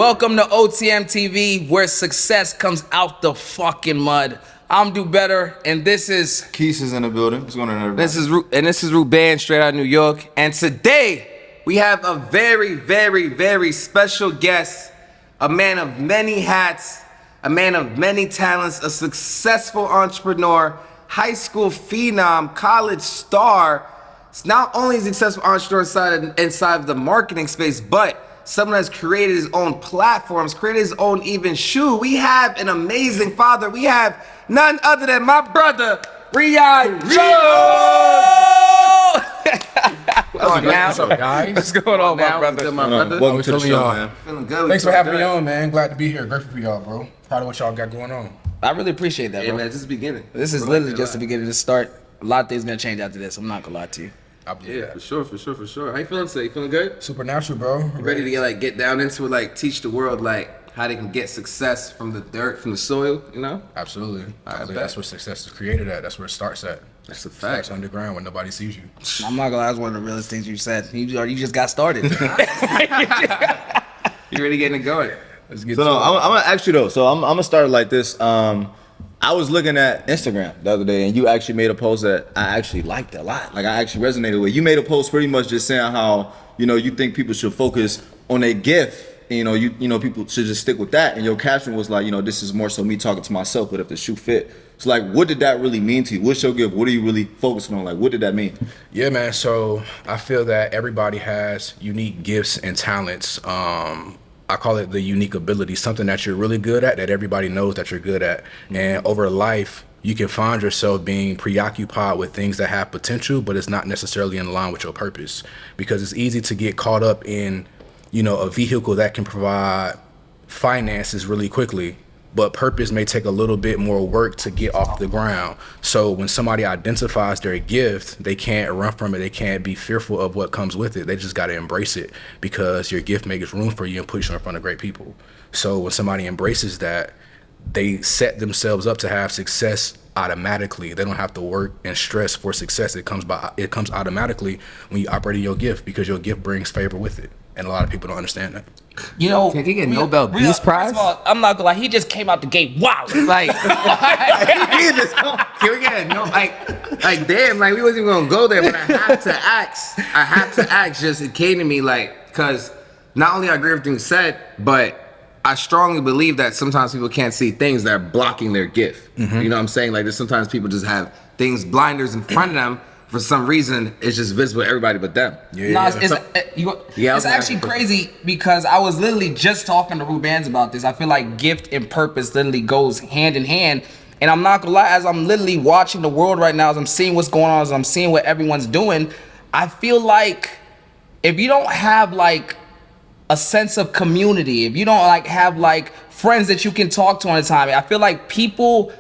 Welcome to OTM TV, where success comes out the fucking mud. I'm Do Better, and this is Keith is in the building. What's going on, everybody? This is Ruben, straight out of New York. And today we have a very, very, very special guest, a man of many hats, a man of many talents, a successful entrepreneur, high school phenom, college star. It's not only a successful entrepreneur inside of the marketing space, but someone has created his own platforms, created his own even shoe. We have an amazing father. We have none other than my brother, Riyahd Jones. What's up, guys? What's going on, my brother? Welcome to the show, man. Feeling good. Thanks for having me on, man. Glad to be here. Grateful for y'all, bro. Proud of what y'all got going on. I really appreciate that, bro. Yeah, man, this is the beginning. This is literally just the beginning, to start. A lot of things gonna change after this. I'm not gonna lie to you. I believe Yeah, that. for sure. How you feeling today? You feeling good? Supernatural, bro. You ready to get down into it, like teach the world how they can get success from the dirt, from the soil, you know? Absolutely. I believe bet. that's where success is created at. That's where it starts at. That's a It starts fact. underground when nobody sees you. I'm not gonna lie, that's one of the realest things you said. You just got started. You ready getting it going? Let's get So to no, it. I'm gonna actually though. So I'm gonna start it like this. I was looking at Instagram the other day, and you actually made a post that I actually liked a lot. Like I actually resonated with. You made a post pretty much just saying how you think people should focus on their gift. And, you know people should just stick with that. And your caption was like, this is more so me talking to myself. But if the shoe fit, so like, what did that really mean to you? What's your gift? What are you really focusing on? Like, what did that mean? Yeah, man. So I feel that everybody has unique gifts and talents. I call it the unique ability, something that you're really good at, that everybody knows that you're good at. And over life, you can find yourself being preoccupied with things that have potential, but it's not necessarily in line with your purpose. Because it's easy to get caught up in, a vehicle that can provide finances really quickly, but purpose may take a little bit more work to get off the ground. So when somebody identifies their gift, they can't run from it. They can't be fearful of what comes with it. They just got to embrace it, because your gift makes room for you and puts you in front of great people. So when somebody embraces that, they set themselves up to have success automatically. They don't have to work and stress for success. It comes automatically when you operate in your gift, because your gift brings favor with it. And a lot of people don't understand that. Can he get Nobel Peace Prize? First of all, I'm not gonna lie, he just came out the gate wow. Like, can we get no? Like, damn, like we wasn't even gonna go there, but I have to ask. Just it came to me because not only I agree with everything you said, but I strongly believe that sometimes people can't see things that are blocking their gift. You know what I'm saying? Like, there's sometimes people just have blinders in front of them. For some reason, it's just visible to everybody but them. It's actually crazy, because I was literally just talking to Rubens about this. I feel like gift and purpose literally goes hand in hand. And I'm not gonna lie, as I'm literally watching the world right now, as I'm seeing what's going on, as I'm seeing what everyone's doing, I feel like if you don't have a sense of community, if you don't have friends that you can talk to all the time, I feel like people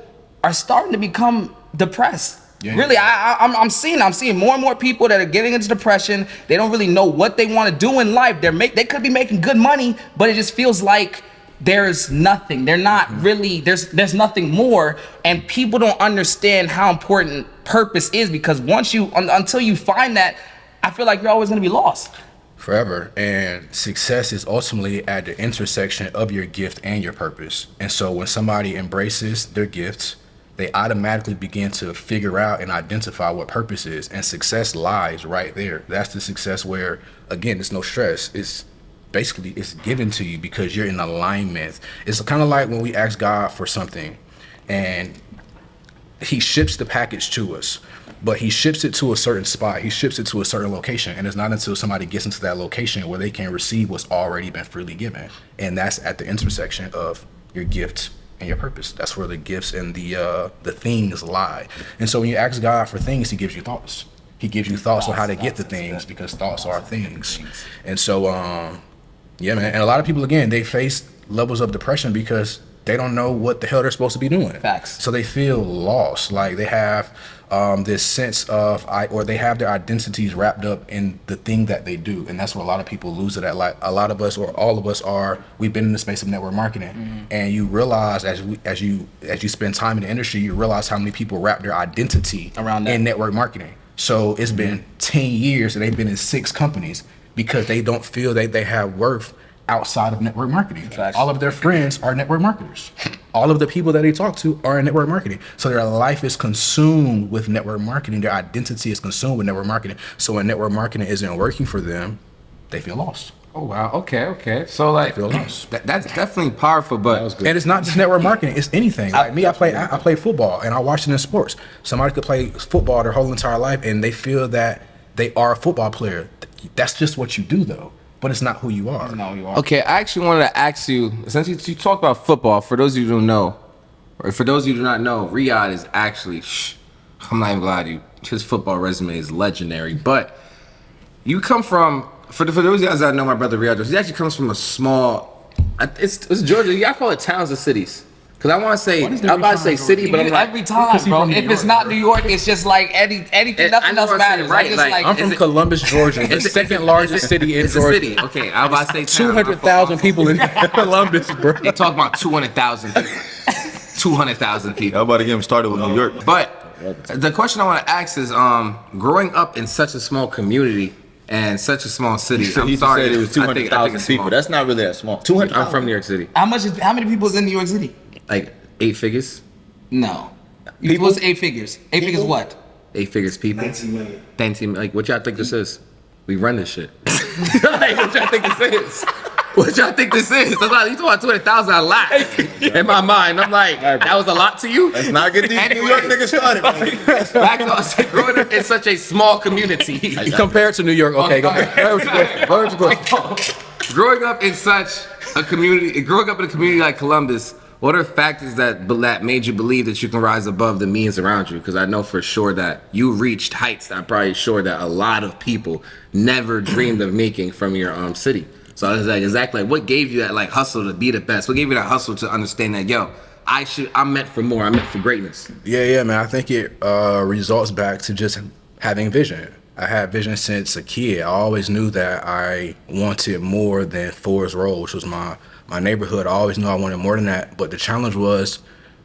are starting to become depressed. Yeah. Really, I'm seeing more and more people that are getting into depression. They don't really know what they want to do in life. They could be making good money, but it just feels like there's nothing. They're not really, there's nothing more. And people don't understand how important purpose is, because until you find that, I feel like you're always going to be lost. Forever. And success is ultimately at the intersection of your gift and your purpose. And so when somebody embraces their gifts, they automatically begin to figure out and identify what purpose is, and success lies right there. That's the success where, again, there's no stress. It's given to you because you're in alignment. It's kind of like when we ask God for something, and he ships the package to us, but he ships it to a certain spot. He ships it to a certain location, and it's not until somebody gets into that location where they can receive what's already been freely given. And that's at the intersection of your gift and your purpose. That's where the gifts and the things lie. And so when you ask God for things, he gives you thoughts. He gives you thoughts on how to get the things, because thoughts are things. And so, yeah, man. And a lot of people, again, they face levels of depression because they don't know what the hell they're supposed to be doing. Facts. So they feel lost. Like they have this sense of, or they have their identities wrapped up in the thing that they do. And that's where a lot of people lose it at. Like a lot of us, or all of us we've been in the space of network marketing. And you realize as you spend time in the industry, you realize how many people wrap their identity around that in network marketing. So it's been 10 years and they've been in 6 companies because they don't feel that they have worth outside of network marketing. Facts. All of their friends are network marketers. All of the people that they talk to are in network marketing. So their life is consumed with network marketing. Their identity is consumed with network marketing. So when network marketing isn't working for them, they feel lost. Oh wow. Okay. So like, They feel lost. that's definitely powerful. But And it's not just network marketing; it's anything. Like me, I play football, and I watch it in sports. Somebody could play football their whole entire life, and they feel that they are a football player. That's just what you do, though. But it's not who you are. No, you are. okay, I actually wanted to ask you, since you talked about football, for those of you who don't know, or for those of you who do not know, Riyahd is actually, I'm not even gonna lie to you, his football resume is legendary. But you come from, for those of you guys that know my brother Riyahd Jones, he actually comes from a small, it's Georgia, y'all call it towns and cities. Cause I want to say, I'm about to say city, but I'm like, every time, bro. If it's not New York, it's just like anything. Nothing else matters. right, I just like, like I'm from Columbus, Georgia, the second largest city in it's a Georgia. city. Okay, I'm about to say town. 200,000 people in Columbus, bro. They talk about 200,000 people. 200,000 people. Y'all about to get him started with New York. But the question I want to ask is, growing up in such a small community and such a small city. So I'm he just sorry, said it was I think 200,000 it's people. small. That's not really that small. 200. I'm from New York City. how many people is in New York City? Like 8 figures. No. You People? was 8 figures. 8 figures what? 8 figures people. 19 million. 19, like, what y'all think this is? We run this shit. Like, what y'all think this is? What y'all think this is? That's like, you talking about 200,000 a lot. In my mind, I'm like, that was a lot to you? Let's not get these New York Anyways. niggas started, man. Back to us, growing up in such a small community. Compared to New York, okay, go ahead. Go ahead with your question. Growing up in such a community, growing up in a community like Columbus, what are factors that made you believe that you can rise above the means around you? Because I know for sure that you reached heights that I'm probably sure that a lot of people never dreamed of making from your city. So I was like, exactly, what gave you that like hustle to be the best? What gave you that hustle to understand that, yo, I'm meant for more. I'm meant for greatness. Yeah, man. I think it results back to just having vision. I had vision since a kid. I always knew that I wanted more than Forest Road, which was my neighborhood. I always knew I wanted more than that. But the challenge was,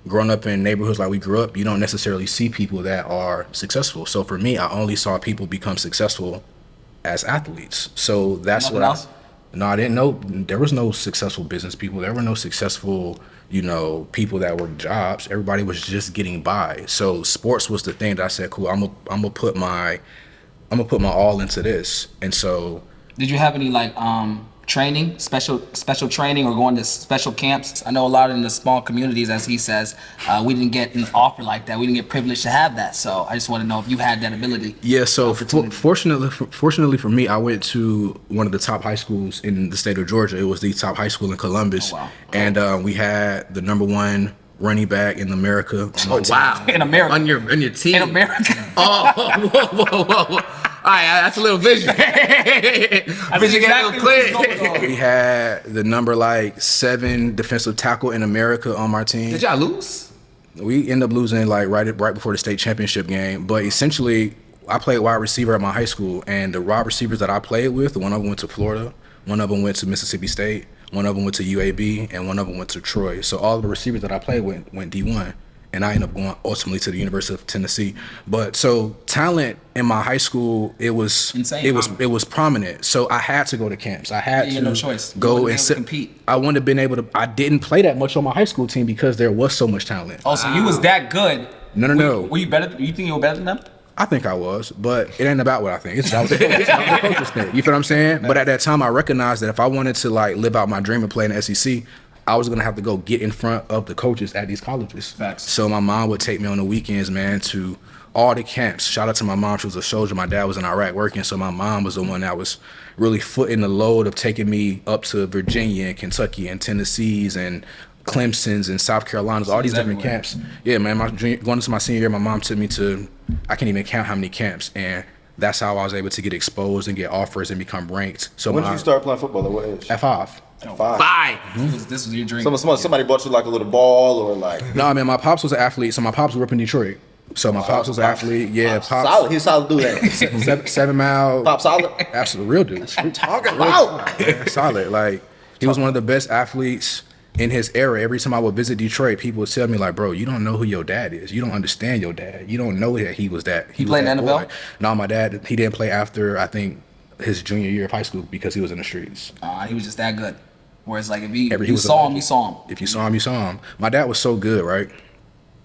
growing up in neighborhoods like we grew up, you don't necessarily see people that are successful. So for me, I only saw people become successful as athletes. So that's Nothing what else? No, I didn't know. There was no successful business people. There were no successful, people that worked jobs. Everybody was just getting by. So sports was the thing that I said, cool, I'm gonna put my all into this. And so Did you have any like training, special training, or going to special camps? I know a lot in the small communities, as he says, we didn't get an offer like that. We didn't get privileged to have that. So I just want to know if you had that ability. yeah, so fortunately for me, I went to one of the top high schools in the state of Georgia. It was the top high school in Columbus. Oh, wow. And we had the #1 running back in America. on my team. Wow. In America. On your team. In America. Oh, whoa. All right, that's a little vision. Vision get a little clear. We had the number 7 defensive tackle in America on my team. Did y'all lose? We ended up losing right before the state championship game. But essentially, I played wide receiver at my high school, and the wide receivers that I played with, one of them went to Florida, one of them went to Mississippi State, one of them went to UAB, and one of them went to Troy. So all the receivers that I played with went D1. And I ended up going ultimately to the University of Tennessee. But so talent in my high school, it was Insane. It was prominent. So I had to go to camps. I had You to had no choice. You go wouldn't be and able to sit. compete. I wouldn't have been able to. I didn't play that much on my high school team because there was so much talent. Oh, so you was that good? No. Were you better? You think you were better than them? I think I was, but it ain't about what I think. It's about the coach's thing. You feel what I'm saying? But at that time, I recognized that if I wanted to live out my dream and play in the SEC, I was gonna have to go get in front of the coaches at these colleges. Facts. So my mom would take me on the weekends, man, to all the camps. Shout out to my mom; she was a soldier. My dad was in Iraq working, so my mom was the one that was really footing the load of taking me up to Virginia and Kentucky and Tennessee's and Clemson's and South Carolina's, all these different everywhere. camps. Yeah, man. Going into my senior year, my mom took me to, I can't even count how many camps, and that's how I was able to get exposed and get offers and become ranked. So When did you start playing football? At what age? At 5. At 5. 5. This was your dream. Somebody bought you a little ball or No, I mean, my pops was an athlete, so my pops grew up in Detroit. So my pops was an athlete. Yeah, pops. solid. He's solid dude. That 7 mile. Pop solid. Absolute real dude. I'm talking about. Yeah, solid. He was one of the best athletes in his era. Every time I would visit Detroit, people would tell me bro, you don't know who your dad is. You don't understand your dad. You don't know that he was that. He played in the NFL? boy. No, my dad, he didn't play after, I think, his junior year of high school because he was in the streets. He was just that good. Where it's like if you, He you was a saw him, legend. you saw him. If you saw him, you saw him. My dad was so good, right?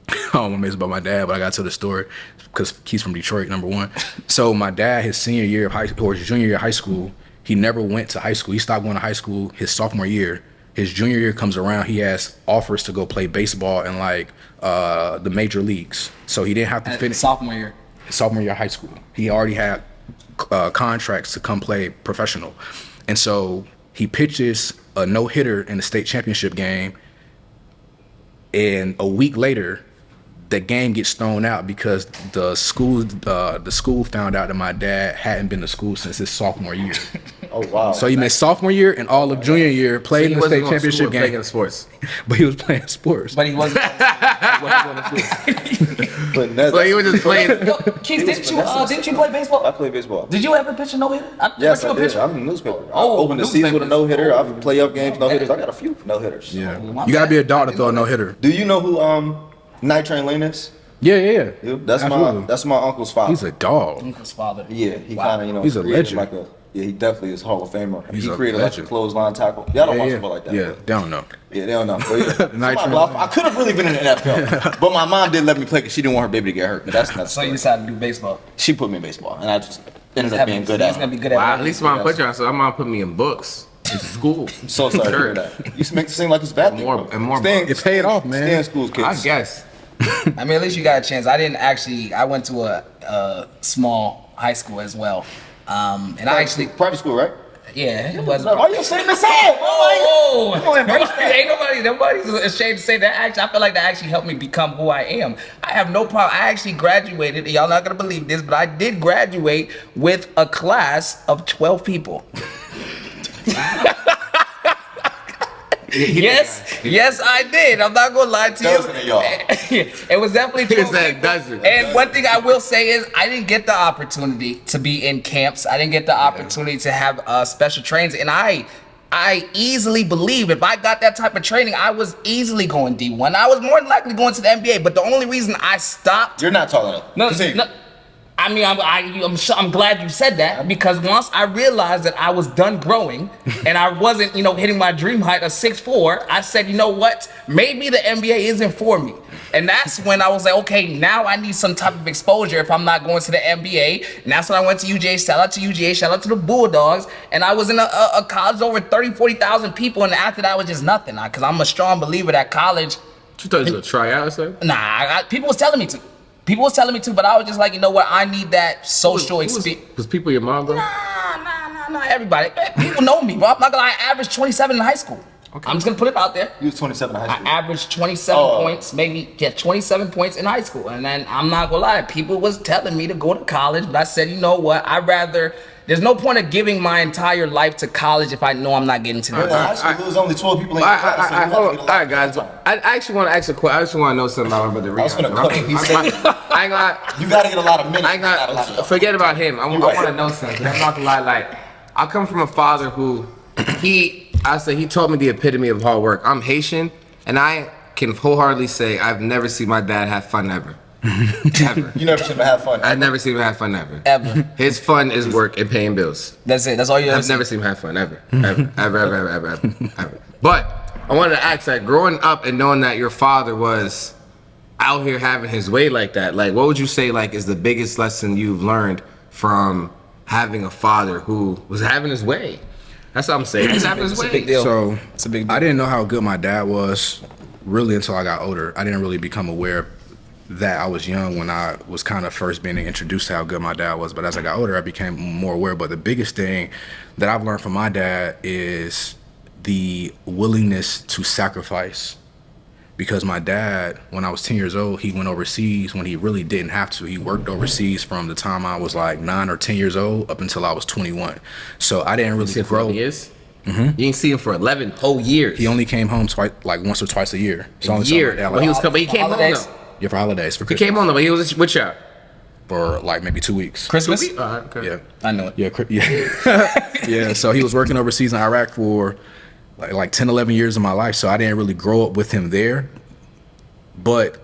I don't want to miss about my dad, but I got to the story because he's from Detroit, number one. So my dad, his senior year of high or his junior year of high school, he never went to high school. He stopped going to high school his sophomore year. His junior year comes around, he has offers to go play baseball in like the major leagues. So he didn't have to finish Sophomore year. sophomore year of high school. He already had contracts to come play professional. And so he pitches a no-hitter in the state championship game. And a week later, the game gets thrown out because the school found out that my dad hadn't been to school since his sophomore year. Oh wow. So he missed sophomore year and all of junior year, played in the state championship game. Playing sports. But he was playing sports. But he wasn't. But that's, So he was just playing. Yo, Keith, didn't you play baseball? I play baseball. Did you ever pitch a no hitter? Yes, I did. I'm in the newspaper. I Oh, opened the season with a no hitter. I've played up games, no hitters. I got a few no hitters. Yeah. my You gotta bad. be a dog to throw a no-hitter. Do you know who Night Train Lane is? Yeah. That's Absolutely. that's my uncle's father. He's a dog. Uncle's father. Yeah, he Wow. kind of He's a created legend. He definitely is Hall of Famer. He's He a created like a legend. clothesline tackle. Y'all don't watch football like that. Yeah, but- they don't know. Yeah, they don't know. But Night somebody- Train. I could have really been in the NFL, but my mom didn't let me play because she didn't want her baby to get hurt. But that's not. So you decided to do baseball. She put me in baseball, and I just ended up being good He's at gonna be it. good at Wow, it. at least mom put you on. So my mom put me in books in school. I'm so sorry to hear that. You make it seem like it's bad. More- and more- It paid off, man. Stay in school, kids. I guess. I mean, at least you got a chance. I went to a small high school as well. And I actually, private school, right? yeah, it was. Why you saying the same? Oh, Come on, embrace that. ain't nobody's ashamed to say that. Actually, I feel like that actually helped me become who I am. I have no problem. I actually graduated. Y'all not gonna believe this, but I did graduate with a class of 12 people. Yes, I did. I'm not gonna lie to Dozen you. of y'all. It was definitely He 12 said people. dozen. And one thing I will say is I didn't get the opportunity to be in camps. I didn't get the opportunity to have special trainings. And I easily believe if I got that type of training, I was easily going D1. I was more than likely going to the NBA. But the only reason I stopped. You're not tall enough. Continue. I mean, I'm glad you said that because once I realized that I was done growing and I wasn't, hitting my dream height of 6'4", I said, you know what? Maybe the NBA isn't for me. And that's when I was like, okay, now I need some type of exposure if I'm not going to the NBA. And that's when I went to UGA. Shout out to UGA. Shout out to the Bulldogs. And I was in a college over 30, 40,000 people. And after that was just nothing. Because I'm a strong believer that college. You thought you was gonna try out or something? Nah, people was telling me to. But I was just like, you know what? I need that social experience. Was people your mom, bro? Nah, everybody. People know me, bro. I'm not gonna lie, I averaged 27 in high school. Okay. I'm just gonna put it out there. You was 27 in high I school. averaged 27 points, maybe 27 points in high school. And then I'm not gonna lie, people was telling me to go to college, but I said, you know what? There's no point of giving my entire life to college if I know I'm not getting to In the high school, there was only 12 people in All your right, class. so you hold had on. to All get a right, guys. I actually want to ask a question. I just want to know something about the I was Riyahd. gonna cut him. He said, I ain't gonna. you gotta get a lot of minutes. I ain't not a lot gonna of forget about him. I right. want to know something. I'm not gonna lie. Like, I come from a father who he told me the epitome of hard work. I'm Haitian, and I can wholeheartedly say I've never seen my dad have fun ever. Ever. You never should have fun. I've never seen him have fun ever. Ever. His fun is work and paying bills. That's it. That's all you ever I've never seen him have fun ever. But I wanted to ask, like, growing up and knowing that your father was out here having his way like that, like, what would you say, like, is the biggest lesson you've learned from having a father who was having his way? That's what I'm saying. He's having his It's a way. big deal. So It's a big deal. I didn't know how good my dad was really until I got older. I didn't really become aware that I was young when I was kind of first being introduced to how good my dad was. But as I got older, I became more aware. But the biggest thing that I've learned from my dad is the willingness to sacrifice. Because my dad, when I was 10 years old, he went overseas when he really didn't have to. He worked overseas from the time I was like 9 or 10 years old up until I was 21. So I didn't really See him for grow. years? Mm-hmm. You didn't see him for 11 whole years. He only came home twice, like once or twice a year. So A only year. something like that, Well, he was like, coming. He came home Holidays. though. yeah, for holidays, for He Christmas, came home though. But he was with y'all. for like maybe 2 weeks. Christmas? Okay. Yeah, I know it. yeah. Yeah. So he was working overseas in Iraq for like 10, 11 years of my life. So I didn't really grow up with him there. But,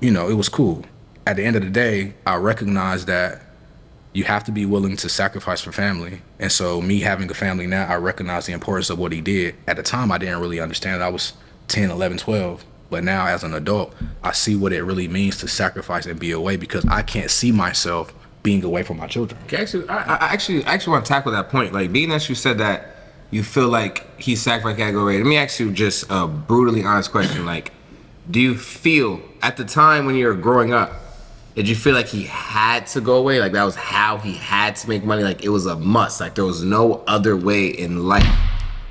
it was cool. At the end of the day, I recognized that you have to be willing to sacrifice for family. And so me having a family now, I recognize the importance of what he did. At the time, I didn't really understand it. I was 10, 11, 12. But now as an adult, I see what it really means to sacrifice and be away, because I can't see myself being away from my children. Okay, actually, I actually want to tackle that point. Like, being that you said that you feel like he sacrificed, gotta go away. Let me ask you just a brutally honest question. Like, do you feel at the time when you were growing up, did you feel like he had to go away? Like, that was how he had to make money? Like, it was a must. Like, there was no other way in life.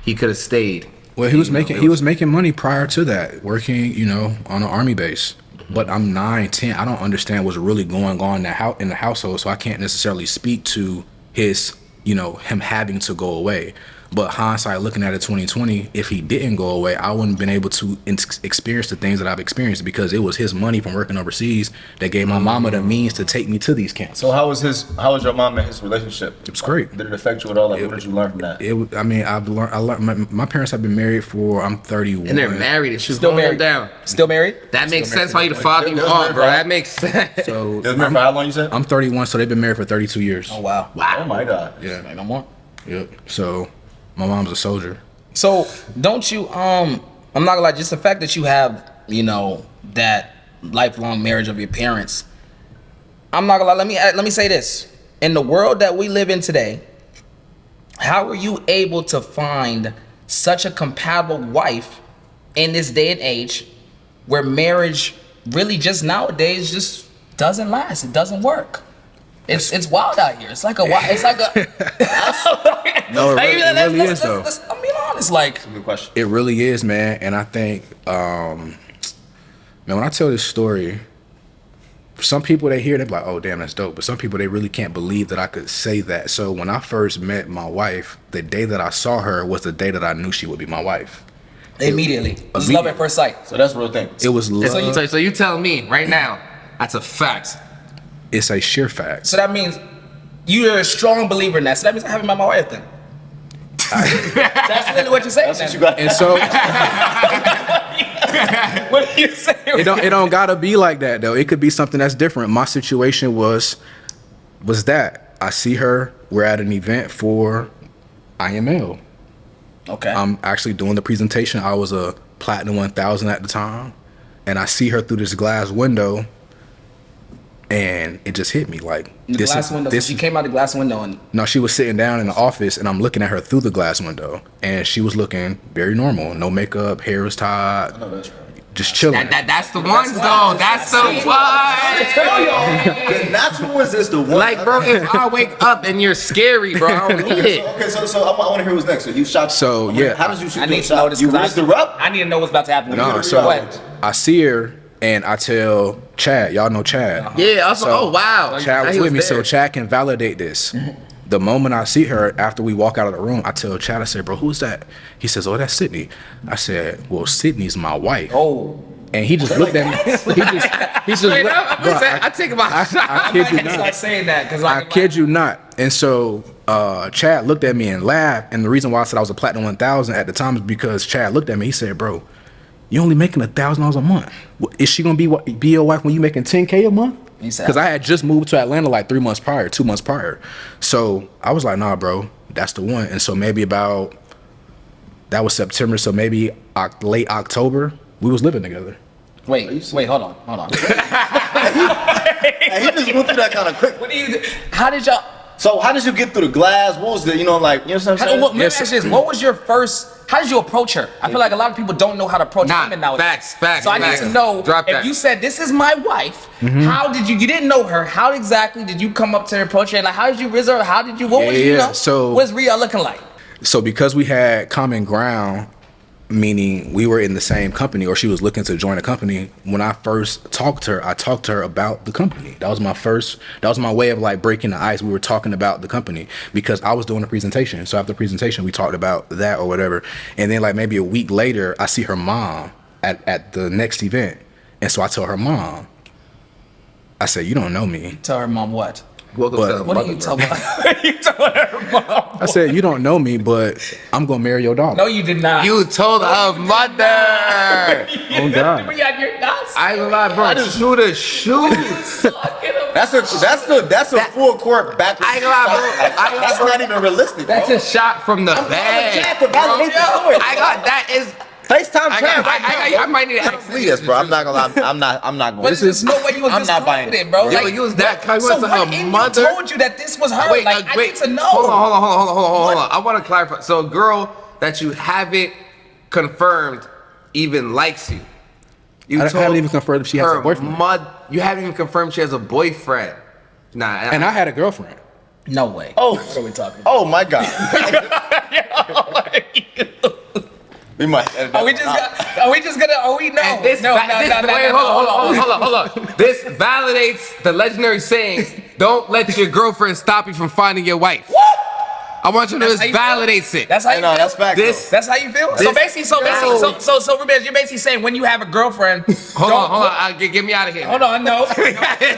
He could have stayed. Well, he was making money prior to that, working, you know, on an army base. But I'm 9, 10. I don't understand what's really going on in the household, so I can't necessarily speak to his, you know, him having to go away. But hindsight, looking at it 2020, if he didn't go away, I wouldn't have been able to experience the things that I've experienced, because it was his money from working overseas that gave my mama the means to take me to these camps. So how was your mom and his relationship? It was great. Did it affect you at all? Like, what did you learn from that? I learned. My parents have been married I'm 31. And they're married. And she's Still going married. down. Still married? That makes sense why you the father you are, bro. That makes sense. So They was married for how long, you said? I'm 31, so they've been married for 32 years. Oh wow. Oh my God. Yeah. No more. Yep. So my mom's a soldier. So don't you I'm not gonna lie, just the fact that you have, you know, that lifelong marriage of your parents, I'm not gonna lie, let me say this. In the world that we live in today, how are you able to find such a compatible wife in this day and age where marriage really just nowadays just doesn't last? It doesn't work. It's wild out here. It's like a no, it really is though. I'm being honest, like, Good question. It really is, man. And I think, man, when I tell this story, some people they hear, they're like, "Oh, damn, that's dope." But some people, they really can't believe that I could say that. So when I first met my wife, the day that I saw her was the day that I knew she would be my wife. immediately. It was love at first sight. So that's a real thing. It was love. So you tell me right now, that's a fact. It's a sheer fact. So that means you're a strong believer in that. So that means I haven't met my wife then. That's really what you're saying. That's what you got. And so What are you saying? it don't gotta be like that though. It could be something that's different. My situation was that I see her. We're at an event for IML. Okay. I'm actually doing the presentation. I was a Platinum 1000 at the time, and I see her through this glass window, and it just hit me like the glass window. She came out the glass window and No, she was sitting down in the office, and I'm looking at her through the glass window, and she was looking very normal. No makeup, hair was tied, I know that's right. just chilling. That's the ones though. That's the ones. The natural ones is the one. Like, bro, if I wake up and you're scary, bro, I don't need it. Okay, so I want to hear what's next. So you shot. So, yeah. How did you shoot? I need the to know shot? this. You 'Cause raised her up. I need to know what's about to happen. No, Go so ahead. I see her, and I tell Chad. Y'all know Chad. Yeah, also, So, oh wow. Chad was He with me, so there. Chad can validate this. The moment I see her, after we walk out of the room, I tell Chad, I said, "Bro, who's that?" He says, "Oh, that's Sydney." I said, "Well, Sydney's my wife." Oh. And he just looked at me. He just Wait, looked, I'm bro, gonna say, I take my shot. I I kid might you have to start not. saying that because I kid you not. And so Chad looked at me and laughed. And the reason why I said I was a Platinum 1000 at the time is because Chad looked at me. He said, "Bro, you only making $1,000 a month. Is she gonna be your wife when you making $10K a month?" He said- Because I had just moved to Atlanta like 2 months prior. So I was like, "Nah, bro, that's the one." And so maybe that was September. So maybe late October, we was living together. Wait, hold on. And he just went through that kind of quick. What do you? How did y'all? So how did you get through the glass? What was the, you know, like, you know what I'm saying? Let me ask you this. What was your first? How did you approach her? I feel like a lot of people don't know how to approach Nah, women nowadays. facts, So I need facts. to know Drop if that. you said this is my wife. How did you? You didn't know her. How exactly did you come up to her, approach her? And like, how did you reserve? How did you? What was you Yeah, know? so- what's Riyahd looking like? So because we had common ground, meaning we were in the same company, or she was looking to join a company, when I first talked to her, I talked to her about the company. That was my way of like breaking the ice. We were talking about the company because I was doing a presentation. So after the presentation, we talked about that or whatever. And then like maybe a week later, I see her mom at the next event. And so I tell her mom, I said, "You don't know me." Tell her mom what? Welcome But- to the What are you telling? What are you telling her mom? I said, "You don't know me, but I'm gonna marry your daughter." No, you did not. You told her mother. Oh, God. Riyahd, you're nuts. I ain't gonna lie, bro. Shoot a shoot. Talking about. That's a full court backwards. I ain't gonna lie, bro. That's not even realistic. That's bro. a shot from the bag. To validate the story. I got that is. FaceTime I might need to ask believe this, bro. I'm not gonna lie. I'm not going. But there's no way you was I'm this not buying confident, it, bro. bro. Like, you was that so confident to what her in mother? you told you that this was her? Wait, like, I need to know. Hold on. I want to clarify. So a girl that you haven't confirmed even likes you. I haven't even confirmed if she has a boyfriend. You haven't even confirmed she has a boyfriend. Nah. And I had a girlfriend. No way. Oh, What are we talking about? oh my God. We might. Are we just gonna? Are we no? And this, no. wait, hold on. This validates the legendary saying, "Don't let your girlfriend stop you from finding your wife." What? I want you to know this That's how you feel? validates it. That's how you No, feel. that's fact. This- That's how you feel. This- So Rubens, you're basically saying when you have a girlfriend. Hold on. Get me out of here. Hold on, no.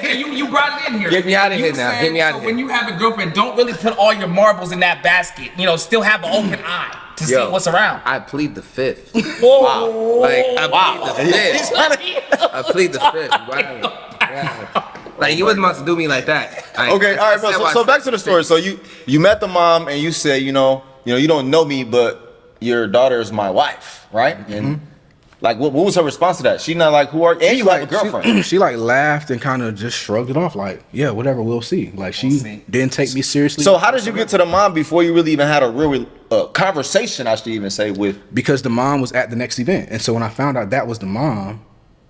You brought it in here. Get me outta here You now. said, Get me outta so here. when you have a girlfriend, don't really put all your marbles in that basket. You know, still have an open eye to see what's around. I plead the fifth. Whoa. Like I plead the fifth. I plead the fifth. Wow. Like you wasn't about to do me like that. Okay, all right, bro. So back to the story. So you met the mom and you said, you don't know me, but your daughter is my wife, right? And like, what was her response to that? She not like, who are you? And you have a girlfriend. She like laughed and kind of just shrugged it off, like, yeah, whatever, we'll see. Like she didn't take me seriously. So how did you get to the mom before you really even had a real conversation? I should even say with. Because the mom was at the next event, and so when I found out that was the mom,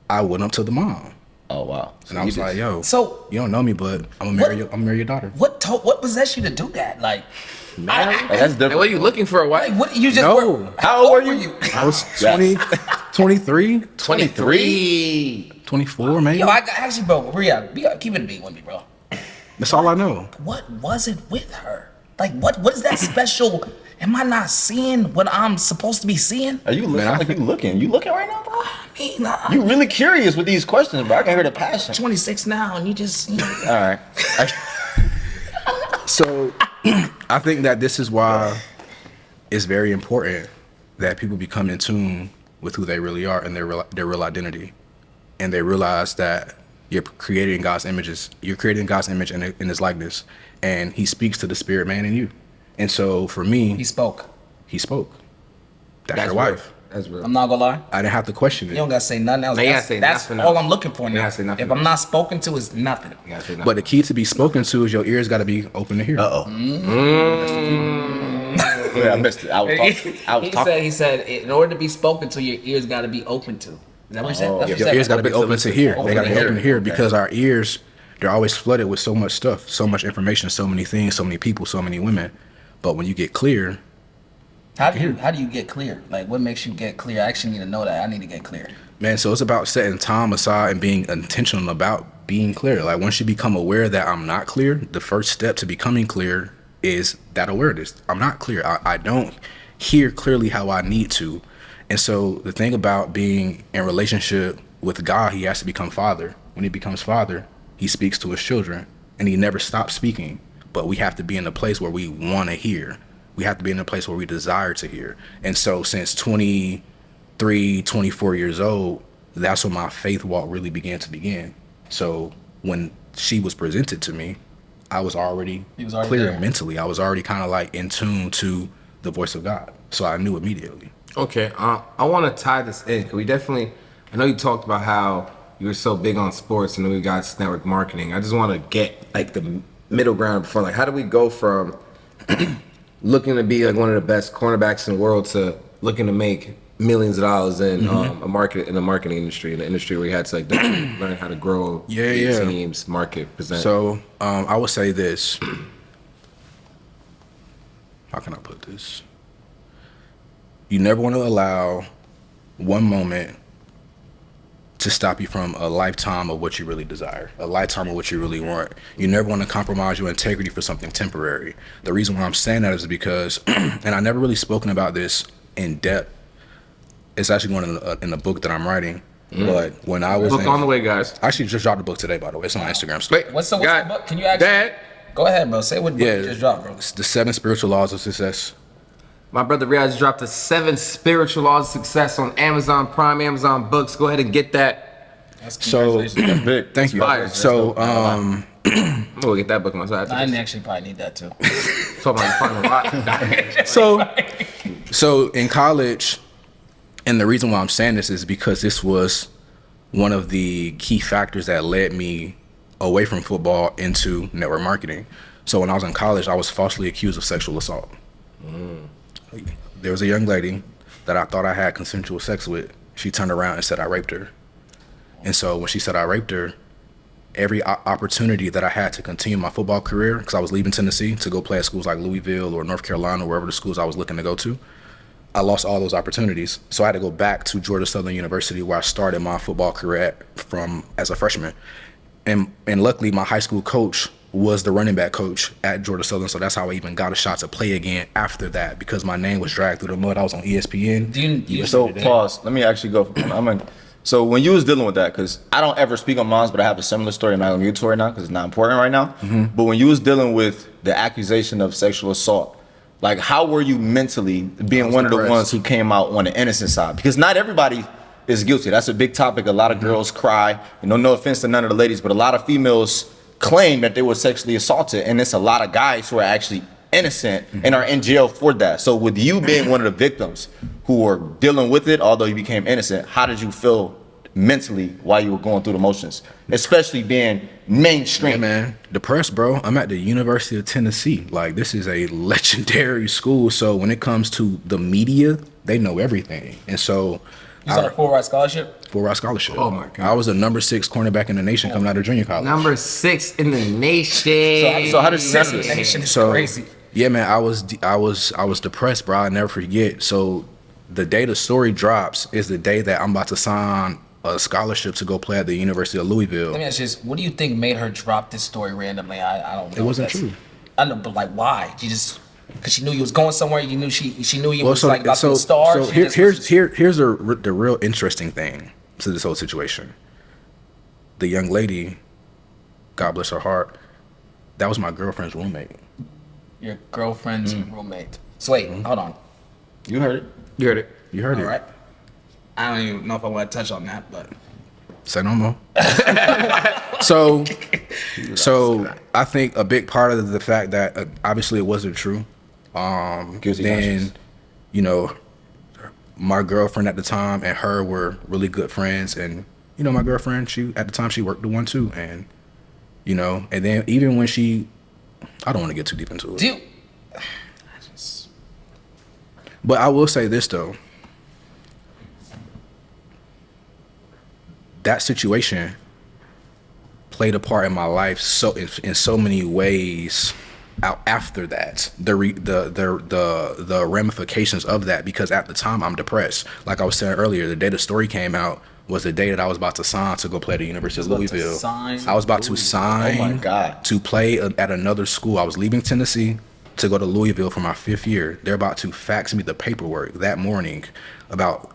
I went up to the mom. Oh wow! So And I was like, "Yo, So- you don't know me, but I'm gonna marry your daughter." What possessed you to do that? Like, Like, that's different. What are you looking for a wife? what you just? No. How old were you? I was 20, 23, 23. 24, maybe. Yo, actually, bro, Riyahd, keep it a beat with me, bro. That's all I know. What was it with her? Like, what is that special? Am I not seeing what I'm supposed to be seeing? Are you looking? Man, I Like you looking? You looking right now, bro? I mean, I'm You really curious with these questions, bro? I can hear the passion. 26 now, and you just. You know, All right. So I think that this is why it's very important that people become in tune with who they really are and their real identity, and they realize that you're creating God's images. You're creating God's image in His likeness, and He speaks to the spirit man in you. And so for me, he spoke. He spoke. That's your wife. That's real. I'm not gonna lie. I didn't have to question You don't it. gotta say nothing else. No, you That's, gotta say that's nothing all else. I'm looking for You now. gotta say nothing If I'm else. not spoken to, it's nothing. You gotta say nothing. But the key to be spoken to is your ears got to be open to hear. Oh. Yeah, I missed it. I was talking. He said, in order to be spoken to, your ears gotta be open to. Is that what he said? That's what he Your said. ears got to be open to hear. They got to be open to hear Okay. because our ears, they're always flooded with so much stuff, so much information, so many things, so many people, so many women. But when you get clear, How do you get clear? Like, what makes you get clear? I actually need to know that. I need to get clear. man, so it's about setting time aside and being intentional about being clear. Like once you become aware that I'm not clear, the first step to becoming clear is that awareness. I'm not clear. I don't hear clearly how I need to. And so the thing about being in relationship with God, He has to become Father. When He becomes Father, He speaks to His children, and He never stops speaking. But we have to be in a place where we want to hear. We have to be in a place where we desire to hear. And so since 23, 24 years old, that's when my faith walk really began to begin. So when she was presented to me, I was already, clear there. mentally. I was already kind of like in tune to the voice of God. So I knew immediately. Okay, I want to tie this in because I know you talked about how you were so big on sports and then we got network marketing. I just want to get like the middle ground before, like, how do we go from looking to be like one of the best cornerbacks in the world to looking to make millions of dollars in the marketing industry, in the industry where you had to like learn how to grow teams, market, present. So I would say this. How can I put this? You never want to allow one moment to stop you from a lifetime of what you really desire, a lifetime of what you really want. You never want to compromise your integrity for something temporary. The reason why I'm saying that is because, and I never really spoken about this in depth. It's actually going in a book that I'm writing. But when I was book on the way, guys. I actually just dropped the book today, by the way. It's on my Instagram. Wait, What's the book? Can you actually? Dad, Go ahead, bro. Say what book Yeah, you just dropped, bro. it's the 7 Spiritual Laws of Success. my brother Riyahd just dropped the 7 Spiritual Laws of Success on Amazon Prime, Amazon Books. Go ahead and get that. So That's big. thank you. fire. So I'm gonna get that book myself. I actually probably need that too. Talk about fun a lot. So in college, and the reason why I'm saying this is because this was one of the key factors that led me away from football into network marketing. So when I was in college, I was falsely accused of sexual assault. There was a young lady that I thought I had consensual sex with. She turned around and said I raped her. And so when she said I raped her, every opportunity that I had to continue my football career, because I was leaving Tennessee to go play at schools like Louisville or North Carolina, wherever the schools I was looking to go to, I lost all those opportunities. So I had to go back to Georgia Southern University, where I started my football career as a freshman. And luckily, my high school coach was the running back coach at Georgia Southern, so that's how I even got a shot to play again after that, because my name was dragged through the mud. I was on ESPN. So pause. Let me actually go. So when you was dealing with that, because I don't ever speak on moms, but I have a similar story. I'm not gonna get to it right now because it's not important right now. But when you was dealing with the accusation of sexual assault, like how were you mentally being one of the ones who came out on the innocent side? Because not everybody is guilty. That's a big topic. A lot of girls cry. You know, no offense to none of the ladies, but a lot of females claim that they were sexually assaulted, and it's a lot of guys who are actually innocent and are in jail for that. So with you being one of the victims who were dealing with it, although you became innocent, how did you feel mentally while you were going through the motions, especially being mainstream? Yeah, man, depressed, bro. I'm at the University of Tennessee. Like, this is a legendary school, so when it comes to the media, they know everything. And so you got a full-ride scholarship? Full-ride scholarship. Oh my God. I was a number 6 cornerback in the nation coming out of junior college. Number 6 in the nation. So how did you handle this? Nation is So crazy. yeah, man, I was depressed, bro. I never forget. So the day the story drops is the day that I'm about to sign a scholarship to go play at the University of Louisville. Let me ask you this: what do you think made her drop this story randomly? I don't know. It wasn't true. I know, but like, why? She just because she knew you was going somewhere. You knew she knew you was like about to be a star. So here's the real interesting thing to this whole situation. The young lady, God bless her heart, that was my girlfriend's roommate. Your girlfriend's roommate. So wait, hold on. You heard it. You heard it. You heard All it. right. I don't even know if I want to touch on that, but Say no more. So I think a big part of the fact that obviously it wasn't true. Guilty Then, conscience. you know, my girlfriend at the time and her were really good friends, and you know, my girlfriend, she at the time she worked the one too, and you know, and then even when I don't want to get too deep into it. dude, But I will say this though. That situation played a part in my life in so many ways out after that, the ramifications of that, because at the time I'm depressed. Like I was saying earlier, the day the story came out was the day that I was about to sign to go play at the University of Louisville. I was about to sign Oh my God. to play at another school. I was leaving Tennessee to go to Louisville for my 5th year. They're about to fax me the paperwork that morning. About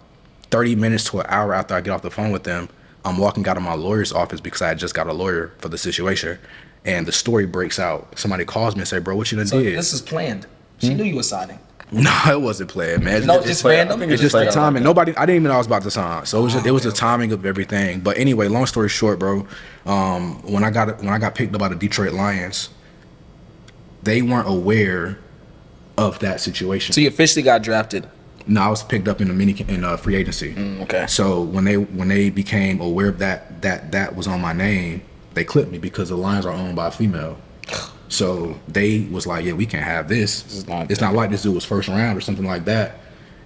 30 minutes to an hour after I get off the phone with them, I'm walking out of my lawyer's office because I had just got a lawyer for the situation, and the story breaks out. Somebody calls me and say, "Bro, what you done so did?" this is planned. She knew you were signing. No, it wasn't planned, man. No, just random. It's just the timing. I didn't even know I was about to sign. So it was the timing of everything. But anyway, long story short, bro, when I got picked up by the Detroit Lions, they weren't aware of that situation. So you officially got drafted. No, I was picked up in free agency. Okay. So when they became aware of that was on my name, they clipped me because the Lions are owned by a female. So they was like, yeah, we can't have this. It's not like this dude was first round or something like that.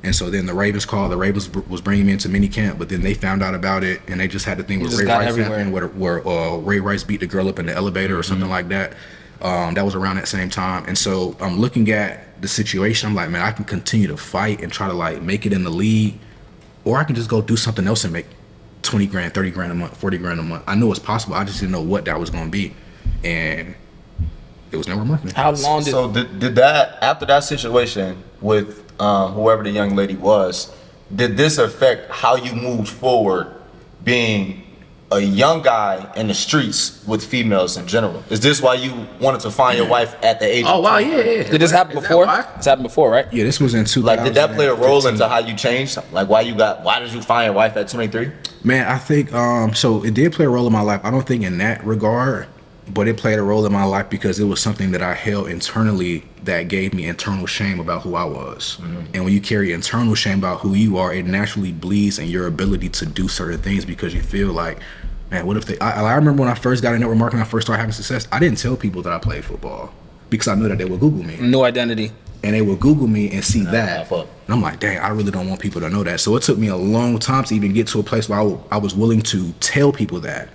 And so then the Ravens called. The Ravens was bringing me into mini camp, but then they found out about it, and they just had the thing with Ray Rice happening, where Ray Rice beat the girl up in the elevator or something like that. That was around that same time. And so I'm looking at the situation. I'm like, man, I can continue to fight and try to like make it in the league, or I can just go do something else and make 20 grand, 30 grand a month, 40 grand a month. I knew it's possible. I just didn't know what that was going to be. And it was never marketing. How long did? So did that, after that situation with whoever the young lady was, did this affect how you moved forward, being a young guy in the streets with females in general? Is this why you wanted to find your wife at the age? Oh of wow, 20? yeah. Did this happen before? This happened before, right? Yeah, this was in 2000. Like, did that play a role into how you changed? Like, why did you find your wife at 23? Man, I think so it did play a role in my life. I don't think in that regard, but it played a role in my life because it was something that I held internally that gave me internal shame about who I was. And when you carry internal shame about who you are, it naturally bleeds in your ability to do certain things because you feel like, man, what if they... I remember when I first got in network marketing, I first started having success, I didn't tell people that I played football because I knew that they would Google me. No identity. And they would Google me and see that. And I'm like, dang, I really don't want people to know that. So it took me a long time to even get to a place where I was willing to tell people that.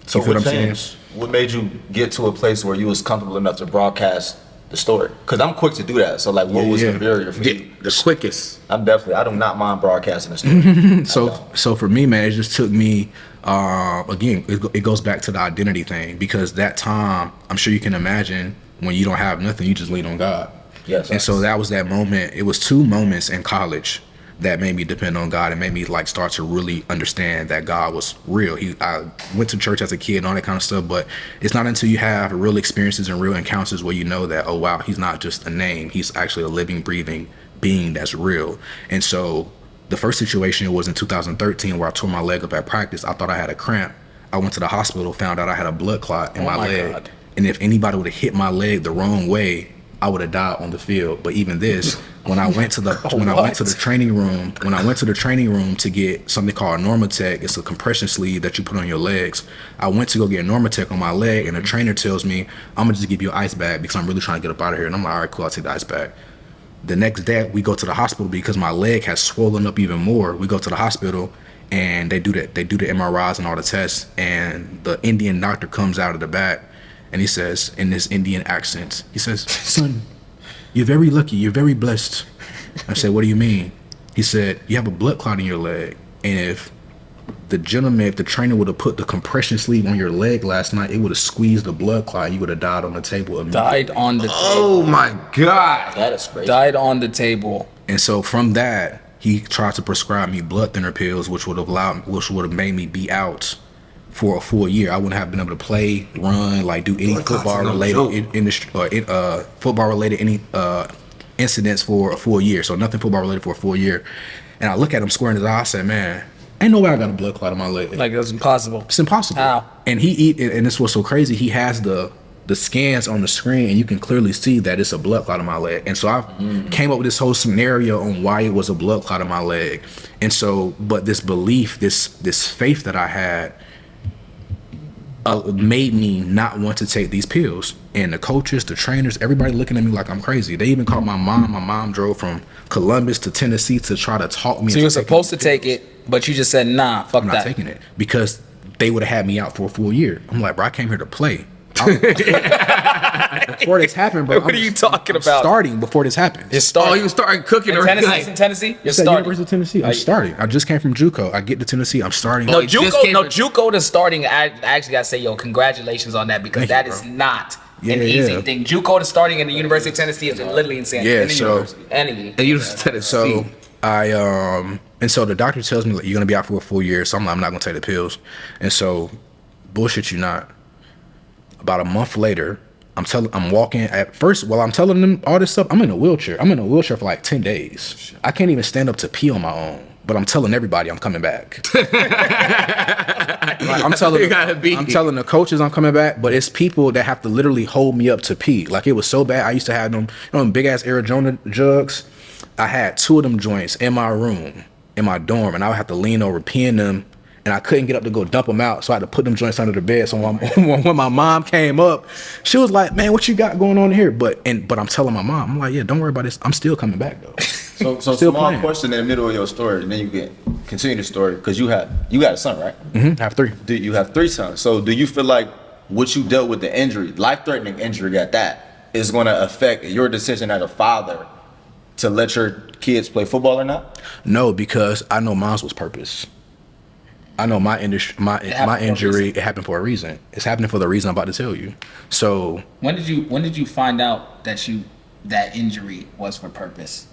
So you feel what what I'm saying? changed? What made you get to a place where you was comfortable enough to broadcast the story? Because I'm quick to do that. So like, what was the barrier for you? The quickest. I do not mind broadcasting the story. So for me, man, it just took me, again, it goes back to the identity thing, because that time, I'm sure you can imagine, when you don't have nothing, you just lean on God. Yes. And so that was that moment. It was 2 moments in college that made me depend on God and made me like start to really understand that God was real. I went to church as a kid and all that kind of stuff, but it's not until you have real experiences and real encounters where you know that, oh wow, he's not just a name. He's actually a living, breathing being that's real. And so the first situation was in 2013 where I tore my leg up at practice. I thought I had a cramp. I went to the hospital, found out I had a blood clot in my leg. God. And if anybody would have hit my leg the wrong way, I would have died on the field. But even this, when I went to the training room to get something called Normatec, it's a compression sleeve that you put on your legs. I went to go get Normatec on my leg, and the trainer tells me, I'm gonna just give you an ice bag because I'm really trying to get up out of here. And I'm like, all right, cool, I'll take the ice bag. The next day, we go to the hospital because my leg has swollen up even more. We go to the hospital, and they do the MRIs and all the tests, and the Indian doctor comes out of the back, and he says, in this Indian accent, he says, son, you're very lucky, you're very blessed. I said, what do you mean? He said, you have a blood clot in your leg, and if the trainer would have put the compression sleeve on your leg last night, it would have squeezed the blood clot, you would have died on the table immediately. Died on the table. Oh my God. That is crazy. Died on the table. And so from that, he tried to prescribe me blood thinner pills, which would have made me be out for a full year. I wouldn't have been able to play, run, like do any football related incidents for a full year. So nothing football related for a full year. And I look at him square in his eye. I said, man, ain't no way I got a blood clot in my leg. Like, it's impossible. It's impossible. How? And and this was so crazy. He has the scans on the screen, and you can clearly see that it's a blood clot in my leg. And so I came up with this whole scenario on why it was a blood clot in my leg. And so, but this belief, this faith that I had, made me not want to take these pills. And the coaches, the trainers, everybody looking at me like I'm crazy. They even called my mom. My mom drove from Columbus to Tennessee to try to talk me. So you were supposed to take it, but you just said, nah, fuck I'm that. not taking it because they would have had me out for a full year. I'm like, bro, I came here to play. Before this happened, bro. What are you talking about? Starting before this happened. You're starting. Oh, you started cooking in already. Tennessee? In Tennessee? You're It's at starting. University of Tennessee. I'm starting. I just came from JUCO. I get to Tennessee. I'm starting. No, you just came from- JUCO to starting. I actually gotta say, yo, congratulations on that, because Thank that you, is bro. not Yeah, an easy yeah. thing. JUCO to starting in the University of Tennessee is literally insane. Yeah, Any so- university. Any. And you just said it. So and so the doctor tells me, like, you're gonna be out for a full year. So I'm like, I'm not gonna take the pills. And so, bullshit you not. About a month later, I'm walking at first while I'm telling them all this stuff. I'm in a wheelchair. I'm in a wheelchair for like 10 days. I can't even stand up to pee on my own. But I'm telling everybody I'm coming back. Like, I'm telling the coaches I'm coming back, but it's people that have to literally hold me up to pee. Like, it was so bad. I used to have them, big ass Arizona jugs. I had 2 of them joints in my room, in my dorm, and I would have to lean over, pee in them, and I couldn't get up to go dump them out, so I had to put them joints under the bed. So when my mom came up, she was like, "Man, what you got going on here?" But I'm telling my mom, I'm like, "Yeah, don't worry about this. I'm still coming back though." So Still small playing. question in the middle of your story, and then you can continue the story because you got a son, right? I have 3. You have 3 sons. So do you feel like what you dealt with, the injury, life-threatening injury at that, is going to affect your decision as a father to let your kids play football or not? No, because I know mine was purpose. I know my injury, it happened for a reason. It's happening for the reason I'm about to tell you. So When did you find out that injury was for purpose?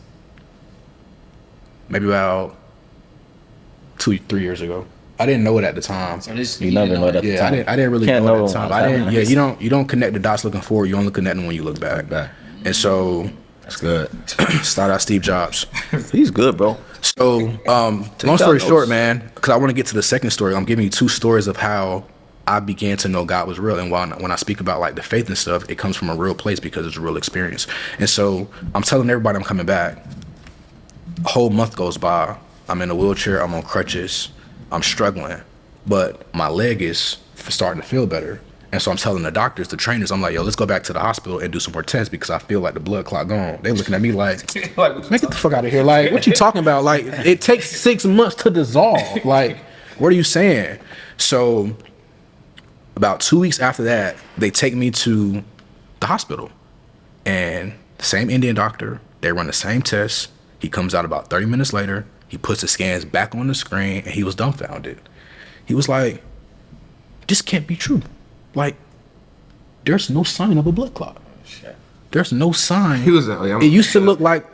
maybe about 2-3 years ago. I didn't know it at the time. So this You never didn't know that. Yeah, I didn't really Can't know know at the time. when I it's didn't. happening. You don't connect the dots looking forward. You only connect them when you look back. And so, That's good. start out Steve Jobs. He's good, bro. So, long story short, man, because I want to get to the second story. I'm giving you 2 stories of how I began to know God was real. And when I speak about like the faith and stuff, it comes from a real place because it's a real experience. And so I'm telling everybody I'm coming back. A whole month goes by. I'm in a wheelchair. I'm on crutches. I'm struggling, but my leg is starting to feel better. And so I'm telling the doctors, the trainers, I'm like, yo, let's go back to the hospital and do some more tests because I feel like the blood clot gone. They looking at me like, man, get the fuck out of here. Like, what you talking about? Like, it takes 6 months to dissolve. Like, what are you saying? So about 2 weeks after that, they take me to the hospital. And the same Indian doctor, they run the same tests. He comes out about 30 minutes later. He puts the scans back on the screen, and he was dumbfounded. He was like, this can't be true. Like, there's no sign of a blood clot. There's no sign. He was like, it used to look like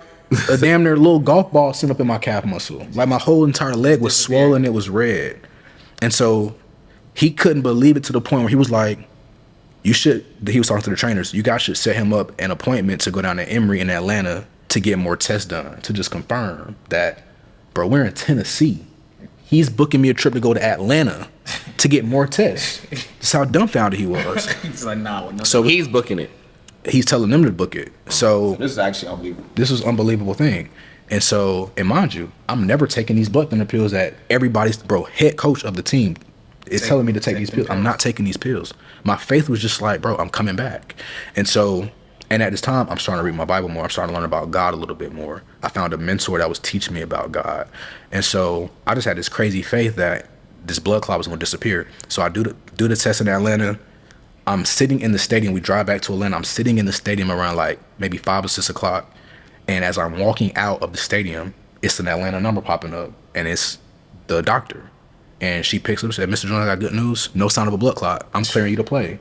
a damn near little golf ball sitting up in my calf muscle. Like, my whole entire leg was swollen. It was red. And so he couldn't believe it to the point where he was like, he was talking to the trainers, you guys should set him up an appointment to go down to Emory in Atlanta to get more tests done, to just confirm that, bro, we're in Tennessee. He's booking me a trip to go to Atlanta to get more tests. That's how dumbfounded he was. He's like, nah. No. so he's booking it. He's telling them to book it. So This is actually unbelievable. this was an unbelievable thing. And so, and mind you, I'm never taking these blood thinner pills that everybody's, head coach of the team is telling me to take these pills. I'm not taking these pills. My faith was just like, bro, I'm coming back. And so, and at this time, I'm starting to read my Bible more. I'm starting to learn about God a little bit more. I found a mentor that was teaching me about God. And so I just had this crazy faith that this blood clot was going to disappear. So I do the test in Atlanta. I'm sitting in the stadium. We drive back to Atlanta. I'm sitting in the stadium around like maybe 5 or 6 o'clock. And as I'm walking out of the stadium, it's an Atlanta number popping up. And it's the doctor. And she picks up and said, Mr. Jones, I got good news. No sign of a blood clot. I'm clearing you to play.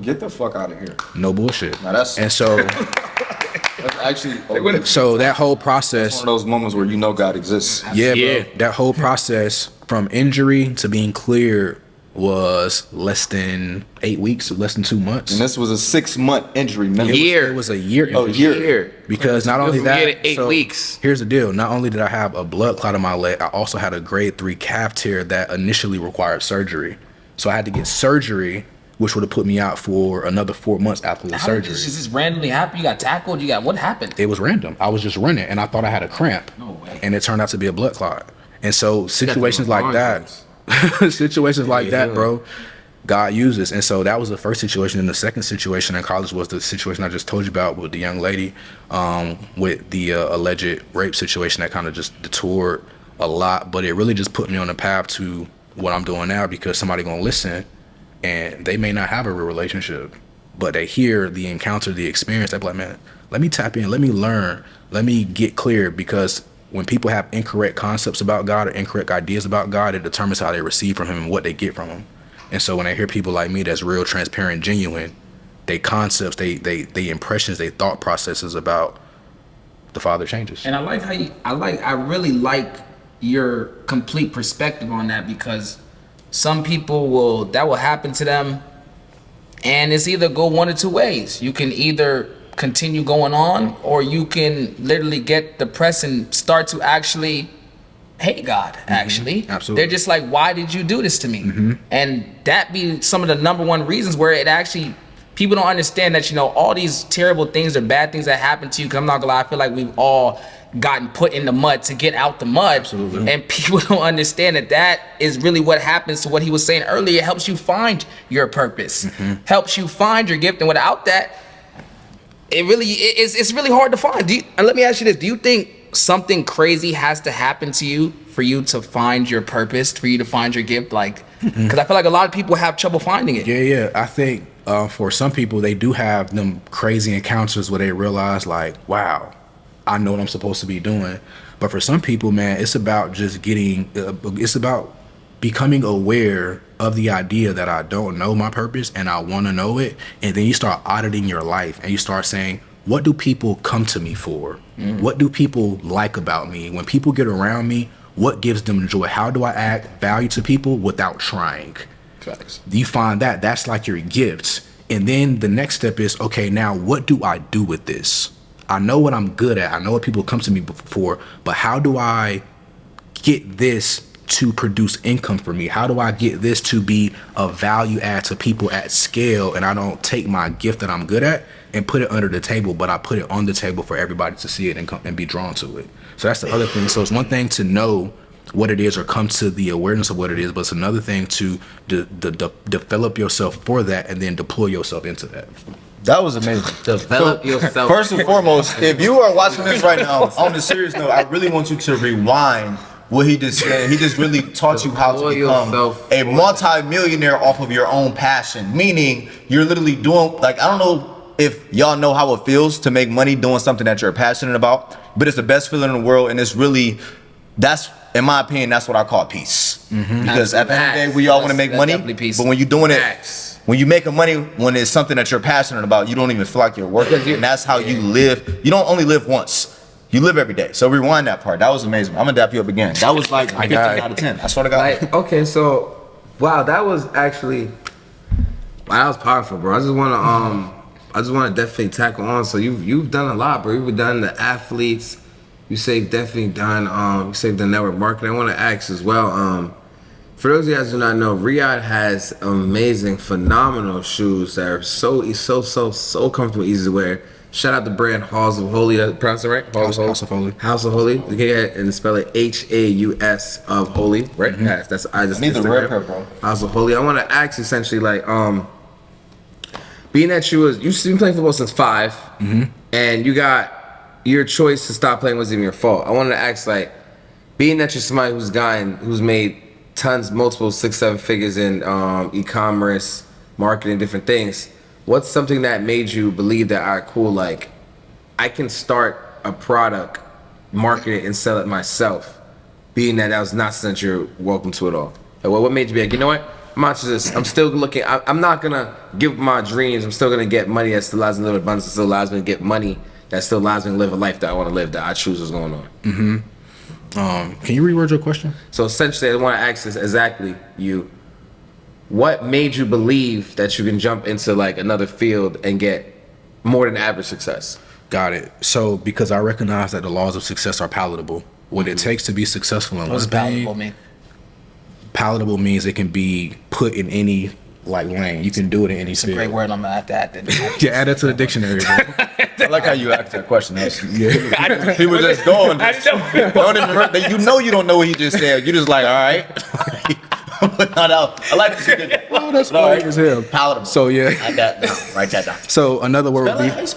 Get the fuck out of here. No bullshit. Now that's- And so, That's actually so that whole process. one of those moments where you know God exists. Yeah, Yeah. bro. That whole process from injury to being cleared was less than 8 weeks, or less than 2 months. And this was a 6-month injury. Remember? Year. It was a year. Oh, injury. year. Because not only From that, year to 8 weeks. Here's the deal. Not only did I have a blood clot in my leg, I also had a grade 3 calf tear that initially required surgery. So I had to get surgery, which would have put me out for another 4 months after the How did surgery. this just randomly happen? You got tackled? What happened? It was random. I was just running, and I thought I had a cramp. No way. And it turned out to be a blood clot. And so situations Got like the that, situations like that, yeah. bro, God uses. And so that was the first situation. And the second situation in college was the situation I just told you about with the young lady, with the alleged rape situation that kind of just detoured a lot. But it really just put me on the path to what I'm doing now, because somebody gonna listen, and they may not have a real relationship, but they hear the encounter, the experience. They're like, man, let me tap in, let me learn, let me get clear. Because when people have incorrect concepts about God or incorrect ideas about God, it determines how they receive from him and what they get from him. And so when I hear people like me that's real, transparent, genuine, they concepts, they impressions, they thought processes about the Father changes. And I like how I really like your complete perspective on that, because some people that will happen to them, and it's either go one or two ways. You can either continue going on, or you can literally get depressed and start to actually hate God. Actually, Absolutely. They're just like, why did you do this to me? And that be some of the number one reasons where it actually, people don't understand that, all these terrible things or bad things that happen to you. Because I'm not gonna lie, I feel like we've all gotten put in the mud to get out the mud. Absolutely. And people don't understand that is really what happens to what he was saying earlier. It helps you find your purpose, helps you find your gift. And without that, it's really hard to find. And let me ask you this: do you think something crazy has to happen to you for you to find your purpose, for you to find your gift? Like, because I feel like a lot of people have trouble finding it. Yeah. I think for some people, they do have them crazy encounters where they realize, like, wow, I know what I'm supposed to be doing. But for some people, man, it's about just it's about becoming aware of the idea that I don't know my purpose and I want to know it. And then you start auditing your life and you start saying, what do people come to me for? What do people like about me? When people get around me, what gives them joy? How do I add value to people without trying? Facts. You find that's like your gift. And then the next step is, okay, now what do I do with this? I know what I'm good at. I know what people come to me for, but how do I get this to produce income for me? How do I get this to be a value add to people at scale, and I don't take my gift that I'm good at and put it under the table, but I put it on the table for everybody to see it and come and be drawn to it. So that's the other thing. So it's one thing to know what it is or come to the awareness of what it is, but it's another thing to develop yourself for that and then deploy yourself into that. That was amazing. Develop yourself. First and foremost, if you are watching this right now, on a serious note, I really want you to rewind what he just said. He just really taught you how to become a multi-millionaire off of your own passion. Meaning, you're literally doing, like, I don't know if y'all know how it feels to make money doing something that you're passionate about, but it's the best feeling in the world, and it's really, that's, in my opinion, that's what I call peace. Because at the end of the day, we all want to make money, but when you're doing it, when you make money, when it's something that you're passionate about, you don't even feel like you're working, and that's how you live. You don't only live once, you live every day. So rewind that part. That was amazing. I'm gonna dap you up again. That was like 15 out of 10. I swear to God. Like, okay, so wow, that was actually, wow, that was powerful, bro. I just wanna definitely tackle on. So you've done a lot, bro. You've done the athletes. You definitely done the network marketing. I want to ask as well. For those of you guys who do not know, Riyahd has amazing, phenomenal shoes that are so comfortable, easy to wear. Shout out the brand Halls of Holy. Did I pronounce it right? House of Holy. House of Holy. You can get it and spell it Haus of Holy, right? Yes, that's I just need the red pair, bro. House of Holy. I want to ask essentially, like, being that you've been playing football since 5, and you got your choice to stop playing wasn't even your fault. I wanted to ask, like, being that you're somebody who's made tons, multiple 6-7 figures in e-commerce, marketing, different things. What's something that made you believe that, all right, cool, like, I can start a product, market it, and sell it myself, being that was not something you're welcome to at all? Like, what made you be like, you know what? I'm still looking, I'm not gonna give up my dreams. I'm still gonna get money that still allows me to live abundance, that still allows me to get money, that still allows me to live a life that I want to live, that I choose what's going on. Can you reword your question? So essentially, I want to ask this exactly, what made you believe that you can jump into like another field and get more than average success? Got it. So because I recognize that the laws of success are palatable. What it takes to be successful in What's one thing. palatable mean? Palatable means it can be put in any like lane. You can do it in any field. Great word. I'm gonna add that. Yeah, add that to the dictionary, bro. I like how you asked that question. He was just going. Don't even, you don't know what he just said. You just like, all right. I like this. Oh, that's funny as hell. Palatable. So yeah. Write that down. So another word would be it.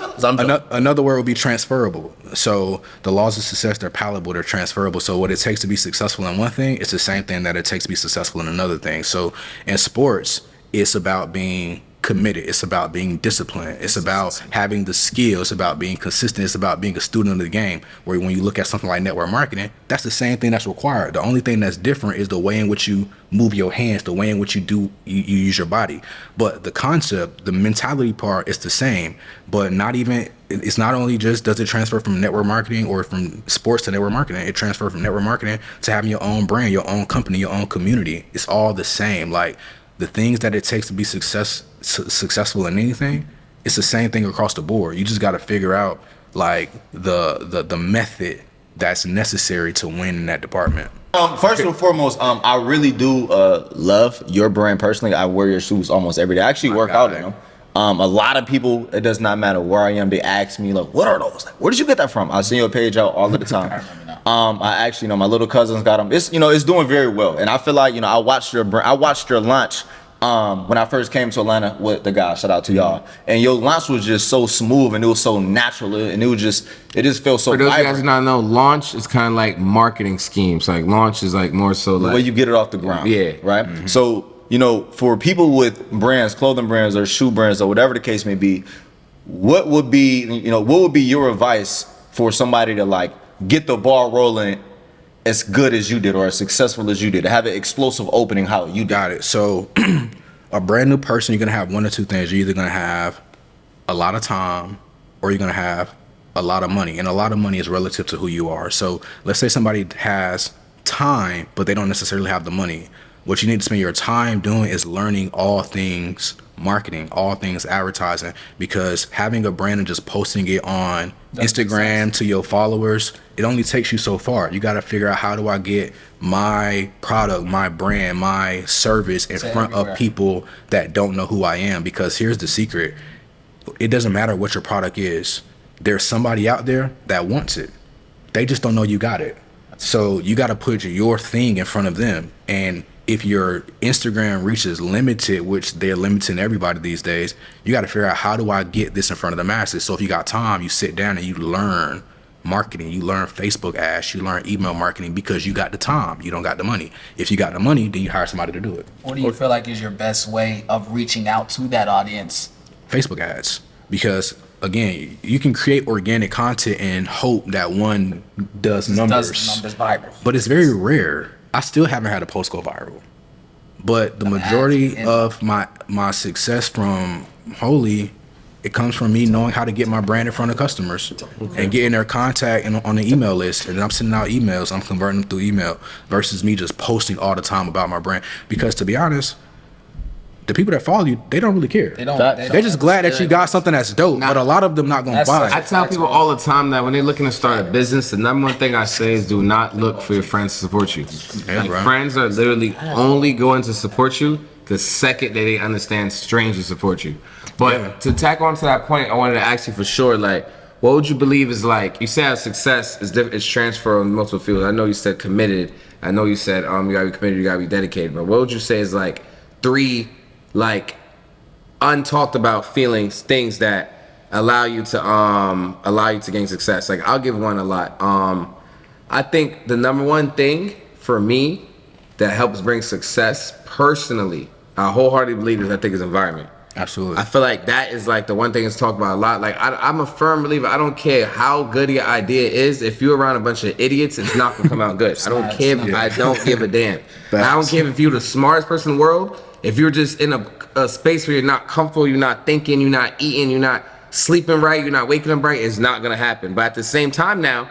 another word would be transferable. So the laws of success, they're palatable, they're transferable. So what it takes to be successful in one thing, it's the same thing that it takes to be successful in another thing. So in sports, it's about being committed. It's about being disciplined. It's about having the skill. It's about being consistent. It's about being a student of the game. Where when you look at something like network marketing, that's the same thing that's required. The only thing that's different is the way in which you move your hands, the way in which you use your body. But the concept, the mentality part is the same. But it's not only just does it transfer from network marketing or from sports to network marketing. It transfers from network marketing to having your own brand, your own company, your own community. It's all the same. Like, the things that it takes to be successful in anything, it's the same thing across the board. You just got to figure out like the method that's necessary to win in that department. First and foremost, I really do love your brand personally. I wear your shoes almost every day. I actually work out in them. A lot of people, it does not matter where I am, they ask me like, what are those? Like, where did you get that from? I send your page out all of the time. I actually, my little cousins got them. It's, it's doing very well. And I feel like, I watched your launch when I first came to Atlanta with the guys. Shout out to y'all. And your launch was just so smooth and it was so natural and it just feels so. For those of you guys who not know, launch is kind of like marketing schemes. Like launch is like more so like the way you get it off the ground. Yeah. Right. So, for people with brands, clothing brands or shoe brands or whatever the case may be, what would be your advice for somebody to like get the ball rolling as good as you did or as successful as you did, to have an explosive opening how you did? Got it. So a brand new person, you're gonna have one or two things. You're either gonna have a lot of time or you're gonna have a lot of money. And a lot of money is relative to who you are. So let's say somebody has time, but they don't necessarily have the money. What you need to spend your time doing is learning all things marketing, all things advertising, because having a brand and just posting it on Instagram to your followers, it only takes you so far. You got to figure out, how do I get my product, my brand, my service in front of people that don't know who I am? Because here's the secret. It doesn't matter what your product is. There's somebody out there that wants it. They just don't know you got it. So you got to put your thing in front of them. And if your Instagram reach is limited, which they're limiting everybody these days, you got to figure out, how do I get this in front of the masses? So if you got time, you sit down and you learn marketing, you learn Facebook ads, you learn email marketing, because you got the time, you don't got the money. If you got the money, then you hire somebody to do it. What do you feel like is your best way of reaching out to that audience? Facebook ads, because again, you can create organic content and hope that one does numbers viral. But it's very rare. I still haven't had a post go viral. But the majority of my success from Holy, it comes from me knowing how to get my brand in front of customers and getting their contact on the email list. And then I'm sending out emails, I'm converting them through email, versus me just posting all the time about my brand. Because to be honest, the people that follow you, they don't really care. They're just glad that you got something that's dope, but a lot of them not gonna buy. I tell people all the time that when they're looking to start a business, the number one thing I say is, do not look for your friends to support you. Like, friends are literally only going to support you the second that they understand strangers support you. But to tack on to that point, I wanted to ask you for sure, like, what would you believe is, like, you said success is different, it's transfer on multiple fields. I know you said committed. I know you said you gotta be committed, you gotta be dedicated. But what would you say is, like, 3 like untalked about feelings, things that allow you to gain success? Like, I'll give one a lot. I think the number one thing for me that helps bring success personally, I wholeheartedly believe, is, I think, is environment. Absolutely. I feel like that is like the one thing that's talked about a lot. Like, I'm a firm believer. I don't care how good your idea is. If you're around a bunch of idiots, it's not gonna come out good. I don't care. I don't give a damn. I don't care if you're the smartest person in the world. If you're just in a space where you're not comfortable, you're not thinking, you're not eating, you're not sleeping right, you're not waking up right, it's not gonna happen. But at the same time now,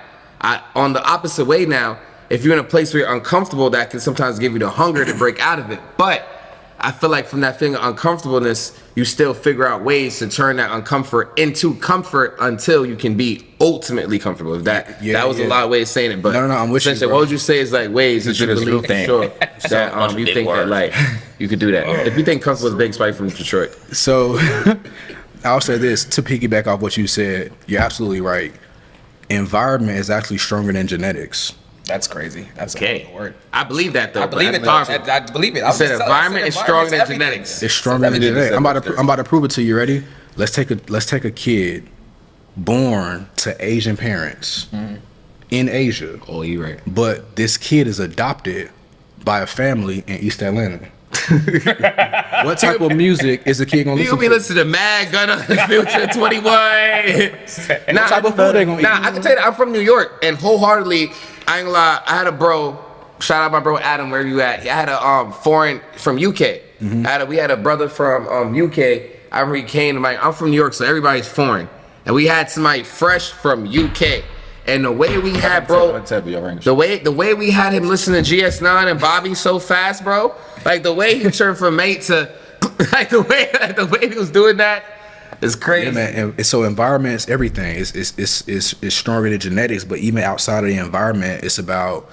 on the opposite way now, if you're in a place where you're uncomfortable, that can sometimes give you the hunger to break out of it. But I feel like from that feeling of uncomfortableness, you still figure out ways to turn that uncomfort into comfort until you can be ultimately comfortable. If that was a lot of ways of saying it, but no, I'm with you, bro. What would you say is, like, ways that you believe for sure that you think that, like, you could do that? If you think comfortable is big, spike from Detroit. So I'll say this to piggyback off what you said. You're absolutely right. Environment is actually stronger than genetics. That's crazy. That's a word. I believe that, though. I believe it. I believe it. I said environment is stronger than genetics. It's stronger than genetics. I'm about to prove it to you. Ready? Let's take a kid born to Asian parents in Asia. Oh, you right. But this kid is adopted by a family in East Atlanta. What type of music is the kid gonna listen to? You be listening to Mad Gunna, Future 21. What type of food they gonna eat? I can tell you that I'm from New York, and wholeheartedly, I ain't gonna lie, I had a bro, shout out my bro Adam, where you at? I had a foreign from UK. We had a brother from UK. I remember he came to I'm from New York, so everybody's foreign. And we had somebody fresh from UK. And the way we had, bro, the way we had him listen to GS9 and Bobby so fast, bro, like the way he turned from mate to, like the way he was doing that is crazy. Yeah, man. And so environment is everything. It's stronger than genetics, but even outside of the environment, it's about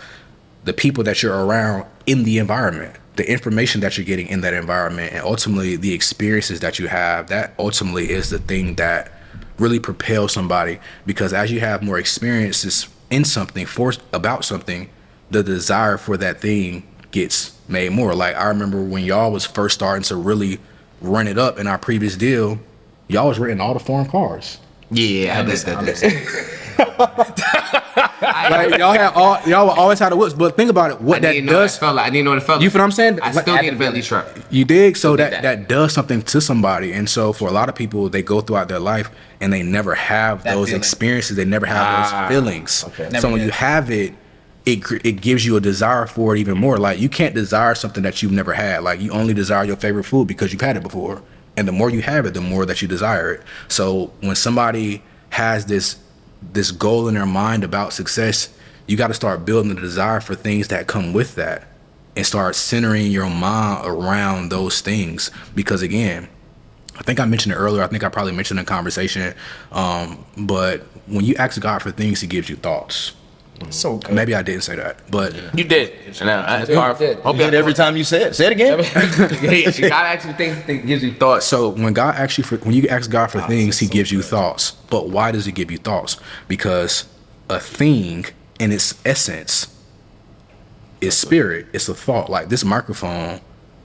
the people that you're around in the environment, the information that you're getting in that environment, and ultimately the experiences that you have. That ultimately is the thing that really propel somebody, because as you have more experiences in something, about something, the desire for that thing gets made more. Like, I remember when y'all was first starting to really run it up in our previous deal, y'all was renting all the foreign cars. Yeah, I did that. Like, y'all always had the whips, but think about it. What that does, I didn't know what it felt like. You feel what I'm saying? I still need a Bentley truck. You dig? So that does something to somebody. And so for a lot of people, they go throughout their life and they never have those experiences. They never have those feelings. Okay. So when you have it, it gives you a desire for it even more. Like, you can't desire something that you've never had. Like, you only desire your favorite food because you've had it before. And the more you have it, the more that you desire it. So when somebody has this goal in their mind about success, you got to start building the desire for things that come with that and start centering your mind around those things. Because again, I think I mentioned it earlier. I think I probably mentioned in conversation. But when you ask God for things, He gives you thoughts. So good. Maybe I didn't say that, but You did. That's powerful. did. You did every time you say it. Say it again. You gotta actually think gives you thoughts. so when you ask God for things, He gives you thoughts. But why does He give you thoughts? Because a thing in its essence is spirit. It's a thought. Like this microphone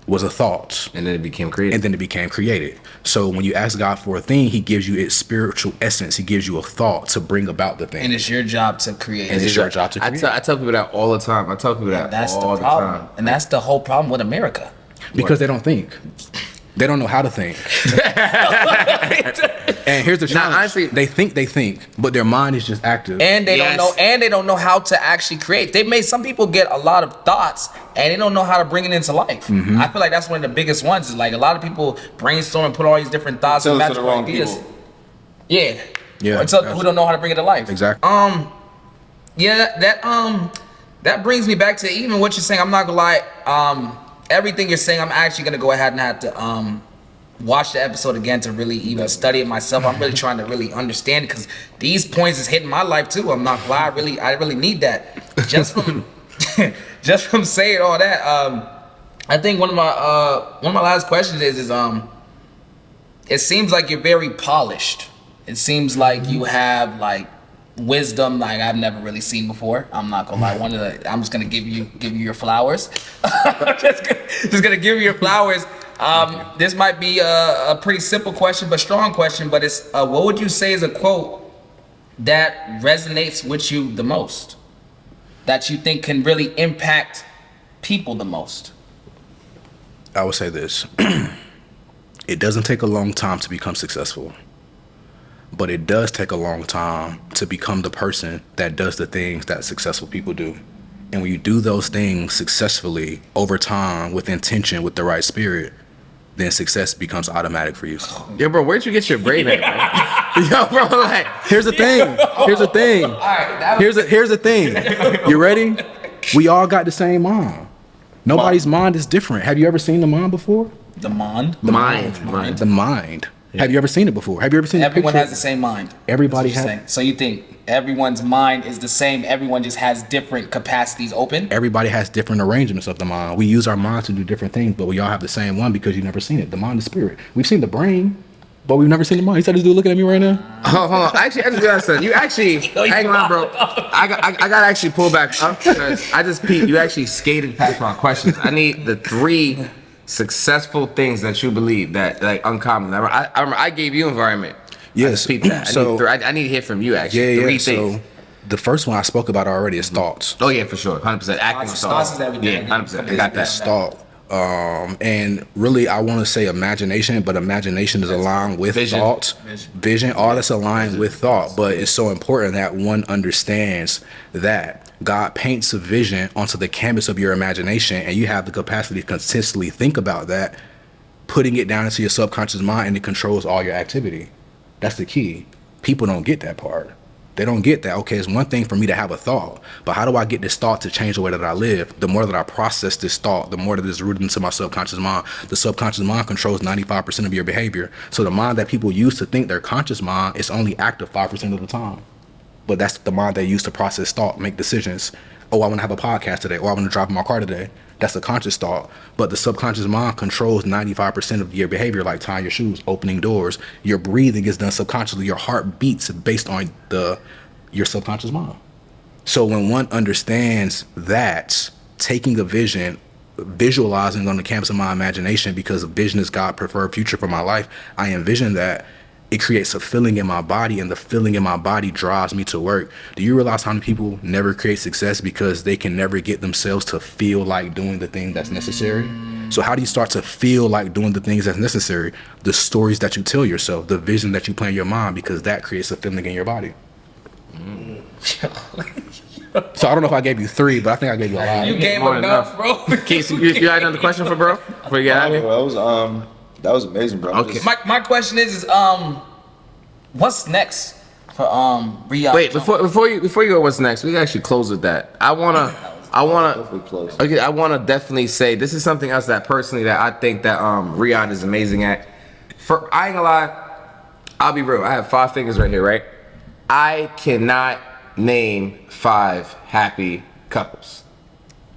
was a thought. And then it became creative. And then it became created. So when you ask God for a thing, He gives you its spiritual essence. He gives you a thought to bring about the thing. And it's your job to create. And it's your job to create. I tell people that all the time. I tell people that That's all the problem. And that's the whole problem with America. Because they don't think. They don't know how to think. And here's the challenge. honestly- they think, but their mind is just active. And they Yes. don't know how to actually create. Some people get a lot of thoughts and they don't know how to bring it into life. Mm-hmm. I feel like that's one of the biggest ones. Is like a lot of people brainstorm and put all these different thoughts and Tell us to the magical wrong ideas. people. Yeah. Yeah, Until who don't know how to bring it to life. Exactly. That brings me back to even what you're saying. I'm not gonna lie. Everything you're saying, I'm actually gonna go ahead and have to watch the episode again to really even study it myself. I'm really trying to really understand it because these points is hitting my life too. I'm not gonna lie. I really need that. Just from just from saying all that. I think one of my last questions is it seems like you're very polished. It seems like you have like wisdom like I've never really seen before. I'm not gonna lie. I'm just gonna give you your flowers. just gonna give you your flowers. This might be a pretty simple question, but strong question. But it's what would you say is a quote that resonates with you the most, that you think can really impact people the most? I would say this. It doesn't take a long time to become successful, but it does take a long time to become the person that does the things that successful people do. And when you do those things successfully over time with intention, with the right spirit, then success becomes automatic for you. Yo, bro, where'd you get your brain at, man? Yo, bro, like, Here's the thing. Here's the thing. Here's the thing. You ready? We all got the same mind. Nobody's mind is different. Have you ever seen the mind before? The mind. The mind. Yeah. Have you ever seen it before? Have you ever seen Everyone a has picture? the same mind. Everybody That's what you're has. saying. So you think everyone's mind is the same? Everyone just has different capacities open? Everybody has different arrangements of the mind. We use our mind to do different things, but we all have the same one because you've never seen it. The mind is spirit. We've seen the brain, but we've never seen the mind. You saw this dude looking at me right now? hold on. Actually, I just realized something. You actually, hang on, bro. I gotta actually pull back up because I just peeped. You actually skated past my questions. I need the 3 successful things that you believe that like uncommon. I gave you environment. Yes. I just peeped that. I need to hear from you actually. Yeah. 3 things. So the first one I spoke about already is thoughts. Oh yeah, for sure, 100%. Acting Thoughts is everything. Yeah, 100%. I got that. It's thought. And really, I want to say imagination, but imagination is aligned with Vision. thought, vision. All that's aligned with thought. But it's so important that one understands that God paints a vision onto the canvas of your imagination, and you have the capacity to consistently think about that, putting it down into your subconscious mind, and it controls all your activity. That's the key. People don't get that part. They don't get that. Okay, it's one thing for me to have a thought, but how do I get this thought to change the way that I live? The more that I process this thought, the more that it's rooted into my subconscious mind. The subconscious mind controls 95% of your behavior. So the mind that people use to think their conscious mind is only active 5% of the time. But that's the mind they use to process thought, make decisions. Oh, I want to have a podcast today. Or I want to drive in my car today. That's a conscious thought. But the subconscious mind controls 95% of your behavior, like tying your shoes, opening doors. Your breathing is done subconsciously. Your heart beats based on your subconscious mind. So when one understands that, taking a vision, visualizing on the canvas of my imagination, because vision is God's preferred future for my life, I envision that. It creates a feeling in my body, and the feeling in my body drives me to work. Do you realize how many people never create success because they can never get themselves to feel like doing the thing that's necessary? So how do you start to feel like doing the things that's necessary? The stories that you tell yourself, the vision that you play in your mind, because that creates a feeling in your body. So I don't know if I gave you 3, but I think I gave you a lot. You gave More enough, enough. bro. Keith, you had another question for bro? Before you get out of here? That was amazing, bro. Okay. My question is what's next for Riyahd? Wait, Jones? before you go, what's next? We can actually close with that. I wanna definitely say this is something else that personally that I think that Riyahd is amazing at. I ain't gonna lie, I'll be real. I have 5 fingers right here, right? I cannot name 5 happy couples.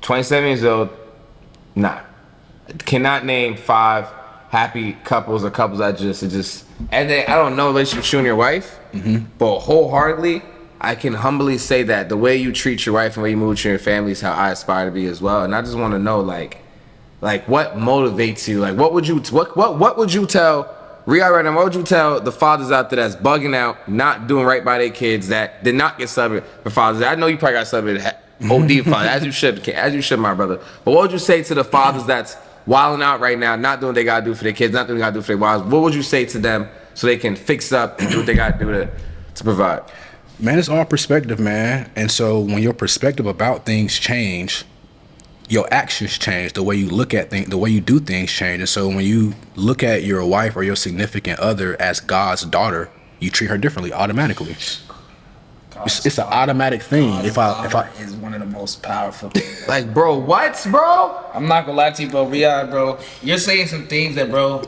27 years old, nah. Cannot name 5 happy couples or couples that just and then I don't know the relationship with you and your wife, but wholeheartedly, I can humbly say that the way you treat your wife and the way you move with your family is how I aspire to be as well. And I just want to know, like what motivates you? Like, what would you tell Riyahd right now? What would you tell the fathers out there that's bugging out, not doing right by their kids, that did not get subbed for Father's Day? I know you probably got subbed OD father, as you should, my brother. But what would you say to the fathers that's wilding out right now, not doing what they gotta do for their kids, not doing what they gotta do for their wives? What would you say to them so they can fix up and do what they gotta do to provide? Man, it's all perspective, man. And so when your perspective about things change, your actions change. The way you look at things, the way you do things change. And so when you look at your wife or your significant other as God's daughter, you treat her differently automatically. It's an automatic thing. If I is one of the most powerful things. Like, bro, what, bro? I'm not gonna lie to you, bro. Riyahd, bro, you're saying some things that, bro,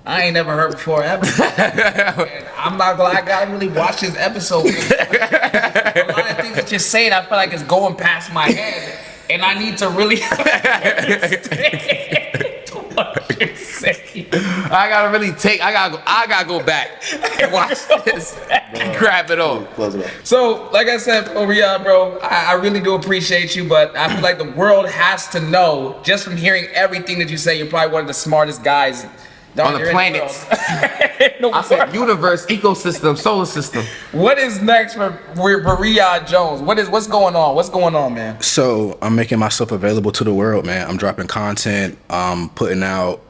I ain't never heard before ever. And I'm not gonna lie, I gotta really watch this episode. A lot of things that you're saying, I feel like it's going past my head, and I need to really understand what you're saying. I gotta go back and watch this and grab it all. Close it up. So, like I said, Riyahd, bro, I really do appreciate you, but I feel like the world has to know, just from hearing everything that you say, you're probably one of the smartest guys On the planet. I said universe, ecosystem, solar system. What is next for Riyahd Jones? What's going on? What's going on, man? So I'm making myself available to the world, man. I'm dropping content, putting out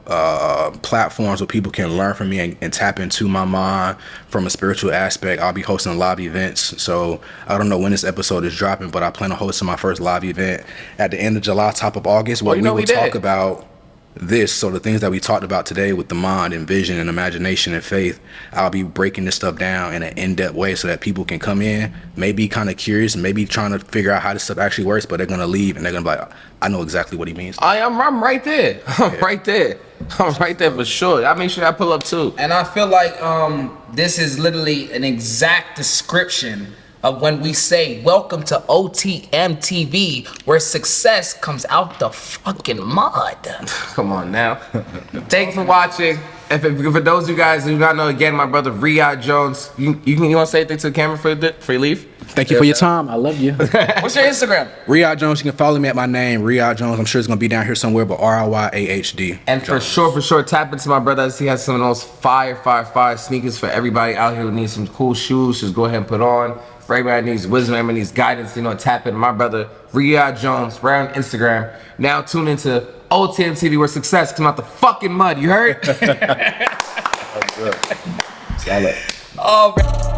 platforms where people can learn from me and tap into my mind from a spiritual aspect. I'll be hosting live events. So I don't know when this episode is dropping, but I plan on hosting my first live event at the end of July, top of August, where we will talk about this. So the things that we talked about today with the mind and vision and imagination and faith, I'll be breaking this stuff down in an in-depth way so that people can come in, maybe kind of curious, maybe trying to figure out how this stuff actually works, but they're going to leave and they're going to be like, I know exactly what he means. I'm right there. I'm right there for sure. I make sure I pull up too. And I feel like this is literally an exact description of when we say, welcome to OTM TV, where success comes out the fucking mud. Come on now. Thanks for watching. For those of you guys who do not know, again, my brother Riyahd Jones. You want to say anything to the camera for you leave? Thank you for your time. I love you. What's your Instagram? Riyahd Jones. You can follow me at my name, Riyahd Jones. I'm sure it's going to be down here somewhere, but RIYAHD. And for sure, tap into my brother as he has some of those fire sneakers for everybody out here who needs some cool shoes. Just go ahead and put on. For everybody that needs wisdom, everybody needs guidance, tap into my brother Riyahd Jones right on Instagram. Now tune into OTM TV, where success comes out the fucking mud. You heard? That's good. Solid. Oh, man.